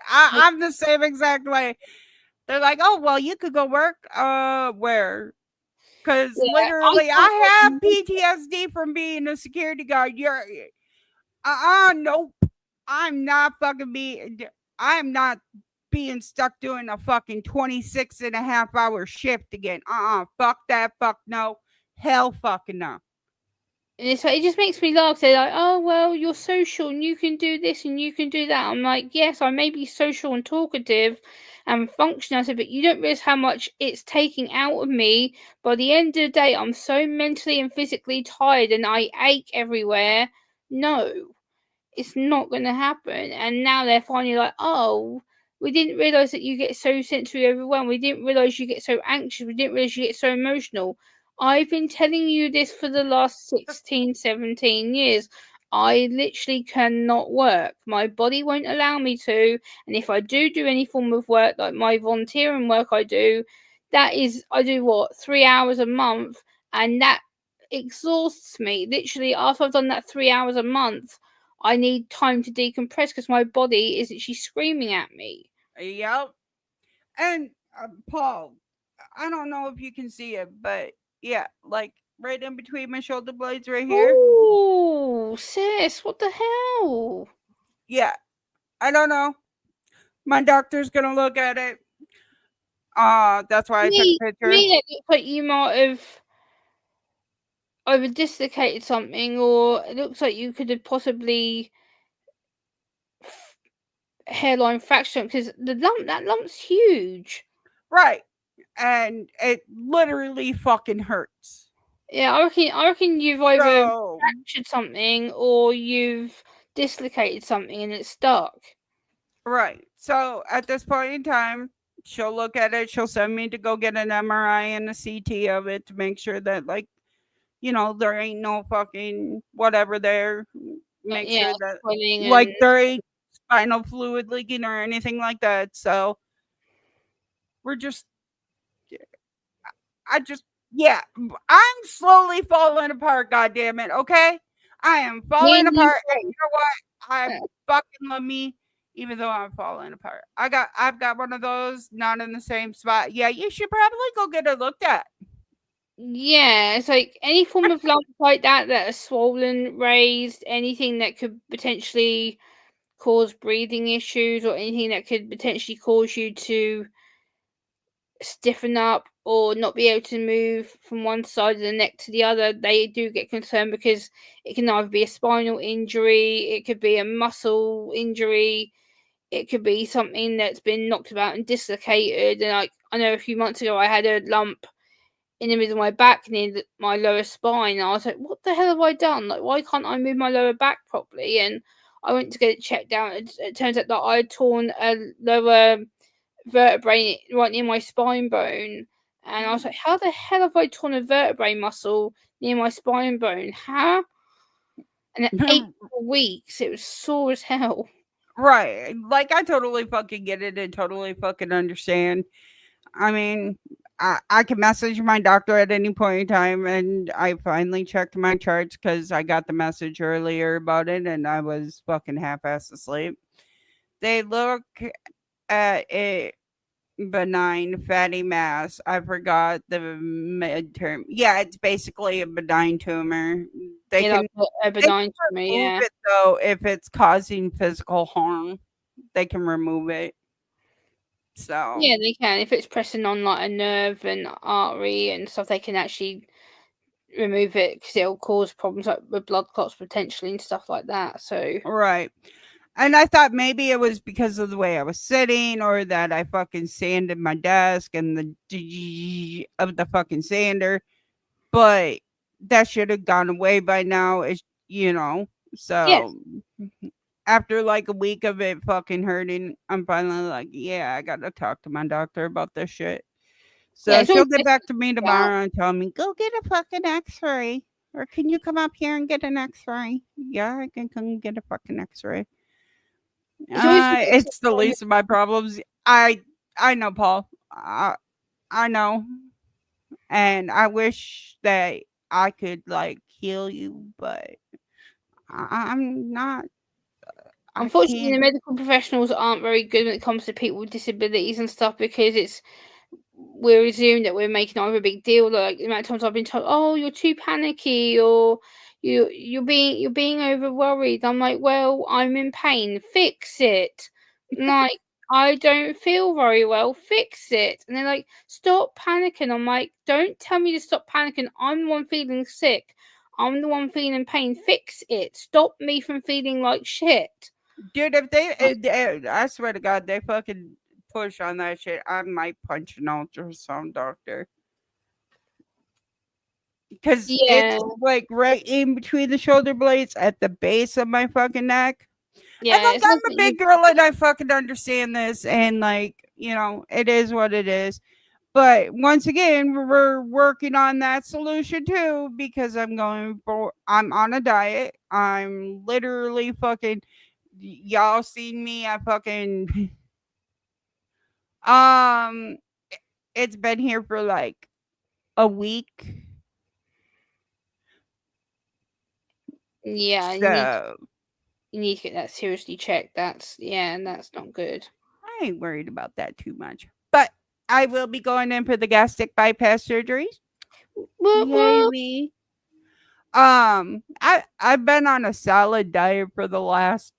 I'm the same exact way. They're like, oh, well, you could go work. Where? Because
Yeah,
literally,
I
I have PTSD from being a security guard. Nope. I'm not I'm not being stuck doing a fucking 26.5 hour shift again. Fuck that. Fuck no. Hell fucking no.
And it's like, it just makes me laugh. They're like, oh, well, you're social and you can do this and you can do that. I'm like, yes, I may be social and talkative and functional, but you don't realize how much it's taking out of me. By the end of the day, I'm so mentally and physically tired and I ache everywhere. No, it's not going to happen. And now they're finally like, oh, we didn't realize that you get so sensory overwhelmed. We didn't realize you get so anxious. We didn't realize you get so emotional. I've been telling you this for the last 16, 17 years. I literally cannot work. My body won't allow me to. And if I do any form of work, like my volunteering work I do, I do what, 3 hours a month. And that exhausts me. Literally, after I've done that 3 hours a month, I need time to decompress because my body is actually screaming at me.
Yep. And Paul, I don't know if you can see it, but yeah, like right in between my shoulder blades right here.
Oh, sis, what the hell?
Yeah. I don't know. My doctor's gonna look at it. That's why I took a picture.
Me, it looks like you might have either dislocated something, or it looks like you could have possibly hairline fracture because that lump's huge.
Right. And it literally fucking hurts.
Yeah, I reckon you've either
So,
fractured something or you've dislocated something and it's stuck.
right. So at this point in time, she'll look at it. She'll send me to go get an MRI and a CT of it to make sure that, like, there ain't no fucking whatever there. Make
Yeah,
sure that,
swelling
like,
and
there ain't spinal fluid leaking or anything like that. So we're just, I just, yeah, I'm slowly falling apart. God damn it. Okay. I am falling
me
apart. And
too.
you know what? I
Yeah.
fucking love me, even though I'm falling apart. I've got one of those, not in the same spot. Yeah, you should probably go get it looked at.
Yeah, it's like any form of lump like that are swollen, raised, anything that could potentially cause breathing issues or anything that could potentially cause you to stiffen up or not be able to move from one side of the neck to the other, they do get concerned because it can either be a spinal injury, it could be a muscle injury, it could be something that's been knocked about and dislocated. And like I know a few months ago, I had a lump in the middle of my back near my lower spine. And I was like, what the hell have I done? Like, why can't I move my lower back properly? And I went to get it checked out. It turns out that I had torn a lower vertebrae right near my spine bone. And I was like, how the hell have I torn a vertebrae muscle near my spine bone? How? And it ate for weeks. It was sore as hell.
Right. Like, I totally fucking get it and totally fucking understand. I mean, I can message my doctor at any point in time, and I finally checked my charts because I got the message earlier about it, and I was fucking half-ass asleep. They look at a benign fatty mass. I forgot the midterm. Yeah, it's basically a benign tumor. They
Yeah,
can
like a
they can
benign tumor,
remove
yeah.
it though if it's causing physical harm. They can remove it. So
Yeah, they can. If it's pressing on like a nerve and artery and stuff, they can actually remove it because it'll cause problems like with blood clots potentially and stuff like that. So
right. And I thought maybe it was because of the way I was sitting or that I fucking sanded my desk and the of the fucking sander, but that should have gone away by now.
yes,
So after like a week of it fucking hurting, I'm finally like, yeah, I gotta talk to my doctor about this shit.
yeah,
So
it's always
she'll get
best
back
to
to me
find out.
tomorrow and tell me, go get a fucking x-ray. Or can you come up here and get an x-ray? Yeah, I can come get a fucking x-ray.
It's always good to
It's the
find
least of my problems. I know, Paul. I know, and I wish that I could like heal you, but I'm not. I
Unfortunately, the
can't.
medical professionals aren't very good when it comes to people with disabilities and stuff because we're assumed that we're making either a big deal. Like the amount of times I've been told, "Oh, you're too panicky," or "you're being over worried." I'm like, "Well, I'm in pain. Fix it." Like I don't feel very well. Fix it. And they're like, "Stop panicking." I'm like, "Don't tell me to stop panicking. I'm the one feeling sick. I'm the one feeling in pain. Fix it. Stop me from feeling like shit."
Dude, I swear to God, they fucking push on that shit, I might punch an ultrasound doctor because
Yeah,
it's like right in between the shoulder blades at the base of my fucking neck. And
yeah.
like
It's not
I'm a
that you.
big girl and I fucking understand this, and like it is what it is. But once again, we're working on that solution too because I'm on a diet. I'm literally fucking y'all seen me. I fucking um it's been here for like a week.
Yeah,
So
you need to get that seriously checked. And that's not good.
I ain't worried about that too much. But I will be going in for the gastric bypass surgery.
What?
Yay
What?
me. I've been on a solid diet for the last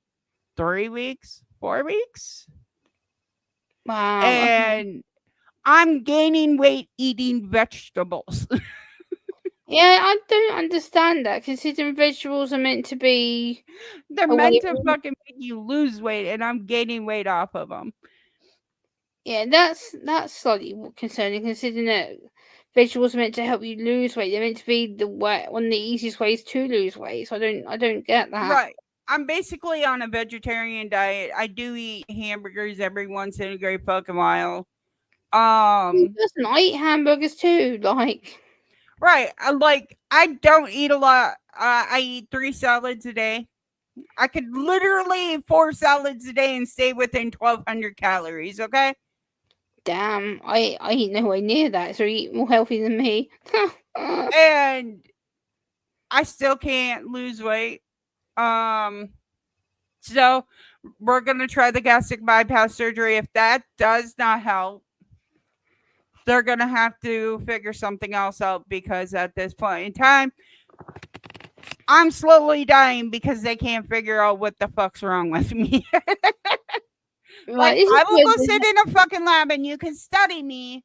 3 weeks, 4 weeks,
Wow. Okay.
and I'm gaining weight eating vegetables.
Yeah, I don't understand that. Considering vegetables are meant to be
They're
a way
meant to
of
fucking make you lose weight, and I'm gaining weight off of them.
yeah, that's slightly concerning. Considering that vegetables are meant to help you lose weight, they're meant to be the way one of the easiest ways to lose weight. So I don't get that.
Right. I'm basically on a vegetarian diet. I do eat hamburgers every once in a great fucking while. Um,
Listen, I eat hamburgers too. Like,
right. Like, I don't eat a lot. I eat 3 salads a day. I could literally eat 4 salads a day and stay within 1,200 calories. Okay.
damn, I eat nowhere near that. So you eat more healthy than me.
And I still can't lose weight. Um, so we're gonna try the gastric bypass surgery. If that does not help, they're gonna have to figure something else out because at this point in time, I'm slowly dying because they can't figure out what the fuck's wrong with me.
Right,
Like,
this is
I will
good.
go sit in a fucking lab and you can study me,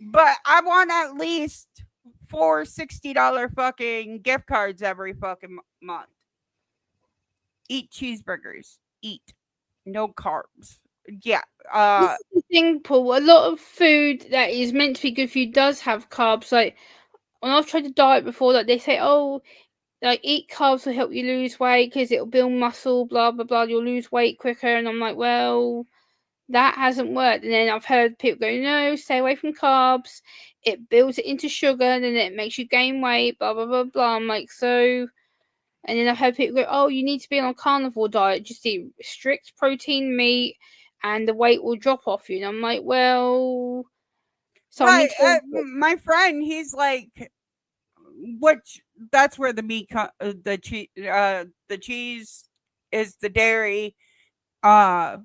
but I want at least 4 $60 fucking gift cards every fucking month. Eat cheeseburgers. Eat. No carbs. Yeah.
This is the thing, Paul. A lot of food that is meant to be good for you does have carbs. Like when I've tried to diet before, like they say, oh, like eat carbs will help you lose weight because it'll build muscle, blah blah blah. You'll lose weight quicker, and I'm like, well, that hasn't worked. And then I've heard people go, no, stay away from carbs. It builds it into sugar, and then it makes you gain weight, blah blah blah blah. I'm like, so. And then I've heard people go, oh, you need to be on a carnivore diet. Just eat strict protein meat, and the weight will drop off you. And I'm like, well, so I'm being
Right.
told,
My friend, he's like, which that's where the meat, the cheese is the dairy,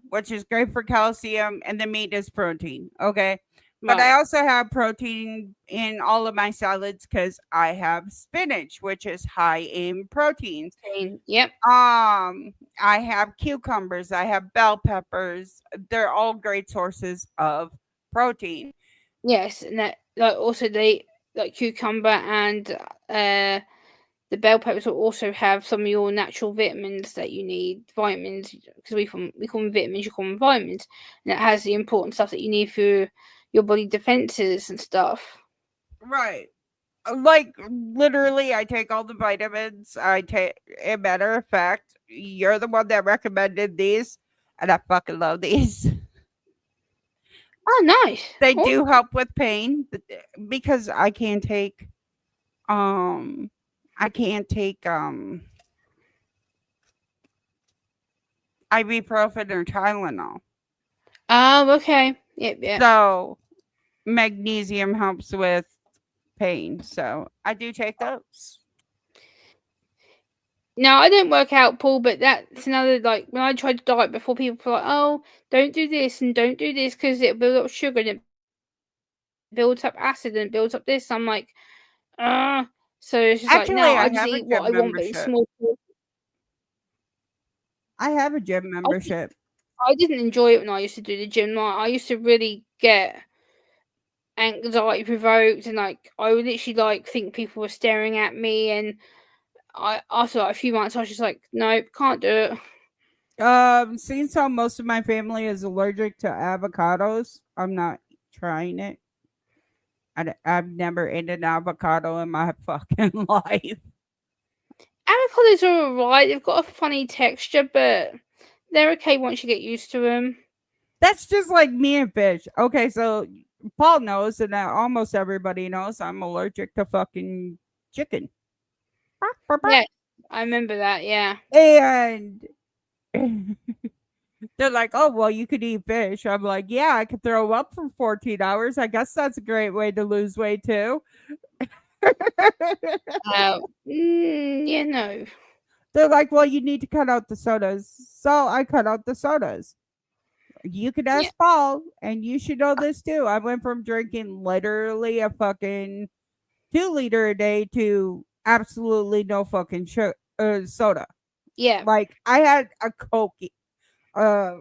which is great for calcium, and the meat is protein. Okay. But I
right,
also have protein in all of my salads because I have spinach, which is high in proteins.
yep,
I have cucumbers, I have bell peppers. They're all great sources of protein.
yes, and that like also they like cucumber and the bell peppers will also have some of your natural vitamins that you need, vitamins because we call them vitamins, you call them vitamins, and it has the important stuff that you need for your body defenses and stuff.
Right. Like literally, I take all the vitamins. I take, a matter of fact, you're the one that recommended these, and I fucking love these.
Oh, nice.
They
Oh,
do help with pain because um I can't take ibuprofen or Tylenol.
oh, okay. Yep, yep.
So magnesium helps with pain. So I do take those.
No, I don't work out, Paul, but that's another like when I tried to diet before, people were like, "Oh, don't do this and don't do this because it builds up sugar and it builds up acid and it builds up this." I'm like, so it's just like, no,
Actually,
I
I
just
have a
eat what I
gym
want, but in
membership.
small portions.
I have a gym membership.
I didn't enjoy it when I used to do the gym. Like, I used to really get anxiety provoked, and like I would literally like think people were staring at me, and I after like a few months I was just like, nope, can't do it.
Since how most of my family is allergic to avocados, I'm not trying it. I've never eaten an avocado in my fucking life.
Avocados are alright. They've got a funny texture, but they're okay once you get used to them.
That's just like me and fish. Okay, so Paul knows, and almost everybody knows, I'm allergic to fucking chicken.
Yeah, I remember that. Yeah,
And they're like, oh, well, you could eat fish. I'm like, yeah, I could throw up for 14 hours. I guess that's a great way to lose weight, too.
yeah, no,
They're like, well, you need to cut out the sodas. So I cut out the sodas. You could
yeah,
ask Paul, and you should know this too. I went from drinking literally a fucking 2 liter a day to absolutely no fucking soda.
yeah,
Like I had a Coke, uh,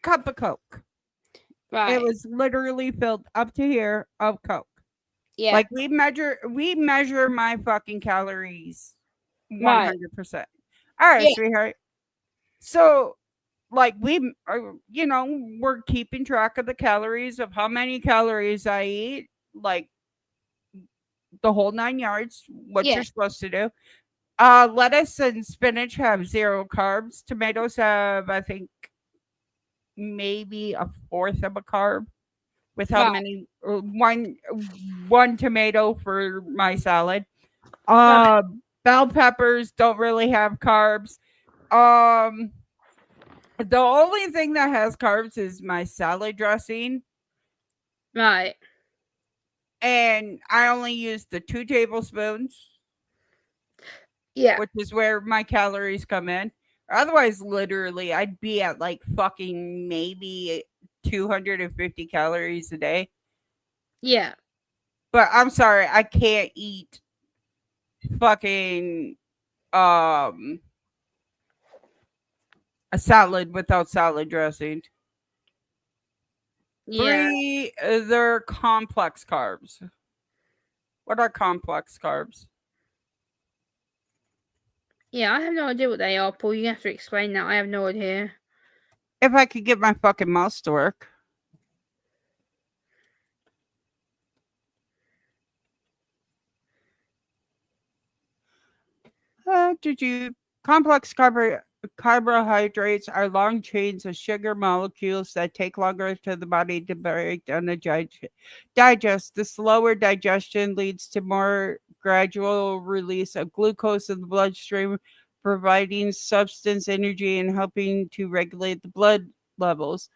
cup of Coke. It
right,
was literally filled up to here of Coke.
yeah,
Like we measure my fucking calories
right,
100%. All right,
yeah,
sweetheart. So like we're keeping track of the calories of how many calories I eat, like the whole 9 yards, what
yeah,
you're supposed to do. Lettuce and spinach have 0 carbs. Tomatoes have, I think, maybe a fourth of a carb with how
Right.
many one tomato for my salad.
Right.
Bell peppers don't really have carbs. The only thing that has carbs is my salad dressing,
Right.
and I only use the 2 tablespoons,
Yeah.
which is where my calories come in. Otherwise, literally, I'd be at like fucking maybe 250 calories a day.
Yeah.
But I'm sorry, I can't eat fucking a salad without salad dressing.
Yeah.
3, they're complex carbs. What are complex carbs?
Yeah, I have no idea what they are, Paul. You have to explain that. I have no idea.
If I could get my fucking mouse to work. Complex carbohydrates are long chains of sugar molecules that take longer for the body to break down and digest. The slower digestion leads to more gradual release of glucose in the bloodstream, providing substance energy and helping to regulate the blood levels.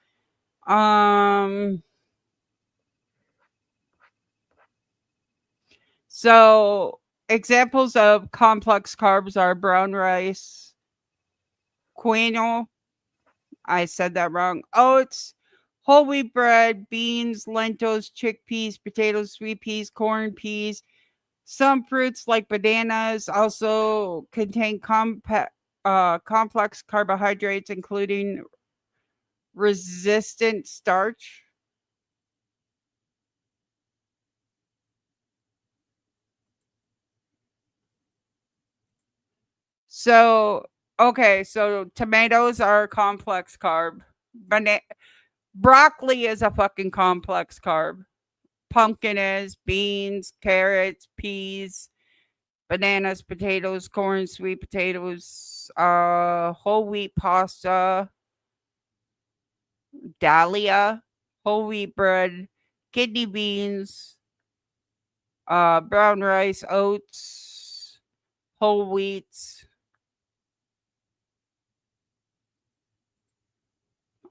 So examples of complex carbs are brown rice, quinoa, I said that wrong, oats, whole wheat bread, beans, lentils, chickpeas, potatoes, sweet peas, corn, peas. Some fruits like bananas also contain complex carbohydrates, including resistant starch. So, okay, so tomatoes are a complex carb. Broccoli is a fucking complex carb. Pumpkin is, beans, carrots, peas, bananas, potatoes, corn, sweet potatoes, whole wheat pasta, dahlia, whole wheat bread, kidney beans, brown rice, oats, whole wheats.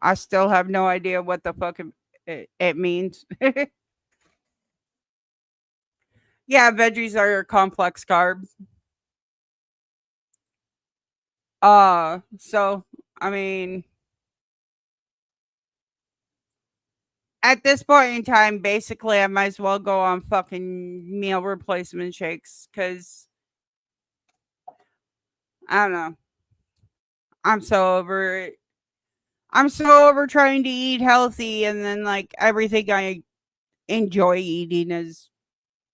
I still have no idea what the fuck it means. Yeah, veggies are a complex carb. So I mean, at this point in time, basically, I might as well go on fucking meal replacement shakes because I don't know. I'm so over it. I'm so over trying to eat healthy, and then like everything I enjoy eating is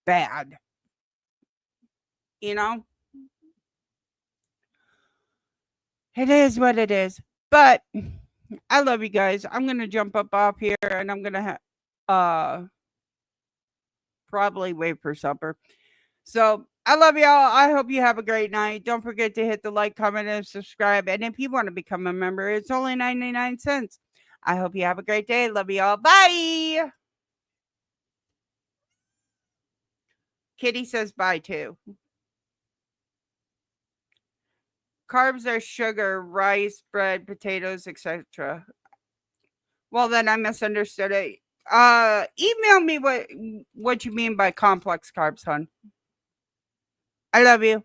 bad. You know, it is what it is. But I love you guys. I'm gonna jump up off here, and I'm gonna probably wait for supper. So I love y'all. I hope you have a great night. Don't forget to hit the like, comment, and subscribe. And if you want to become a member, it's only 99 cents. I hope you have a great day. Love y'all. Bye. Kitty says bye too. Carbs are sugar, rice, bread, potatoes, etc. Well, then I misunderstood it. Email me what you mean by complex carbs, hon. I love you.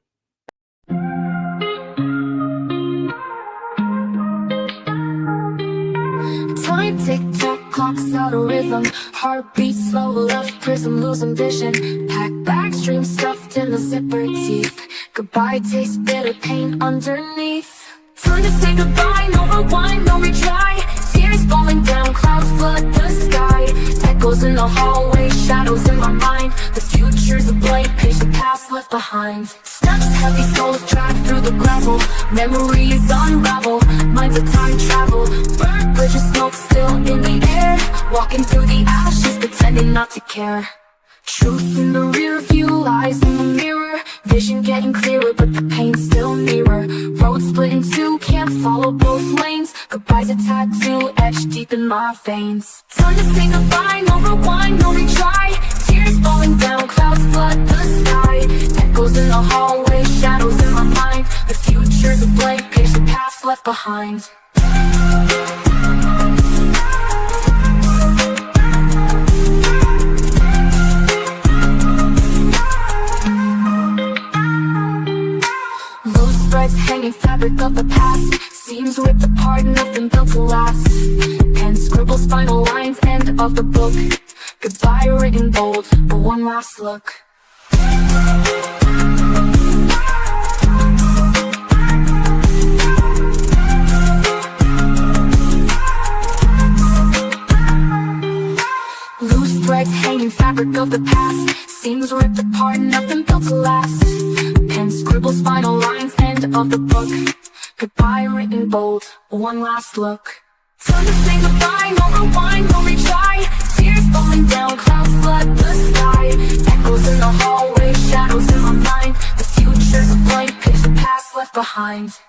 Time tick tock, clocks out of rhythm. Heartbeat slow, left prism losing vision. Pack bags, dream stuffed in the zipper teeth. Goodbye tastes bitter, pain underneath. Time to say goodbye, no rewind, no retry. Tears falling down, clouds flood the sky. Echoes in the hallway, shadows in my mind. The future's a blank page, the past left behind. Steps heavy, souls drag through the gravel. Memories unravel, minds of time travel. Burnt bridges, smoke still in the air. Walking through the ashes, pretending not to care. Truth in the rear view, lies in the mirror. Vision getting clearer, but the pain's still nearer. Road split in two, can't follow both lanes.
Goodbye's a tattoo etched deep in my veins. Time to say goodbye, no rewind, no retry. Tears falling down, clouds flood the sky. Echoes in the hallway, shadows in my mind. The future's a blank page, the past left behind. Loose threads hanging, fabric of the past. Seams ripped apart, nothing built to last. Pen scribbles final lines, end of the book. Goodbye written bold, but one last look. Loose threads hanging, fabric of the past. Seams ripped apart, nothing built to last. Pen scribbles final lines, end of the book. Goodbye written bold, one last look. Time to say goodbye, no rewind, no retry. Tears falling down, clouds flood the sky. Echoes in the hallway, shadows in my mind. The future's a blank page, the past left behind.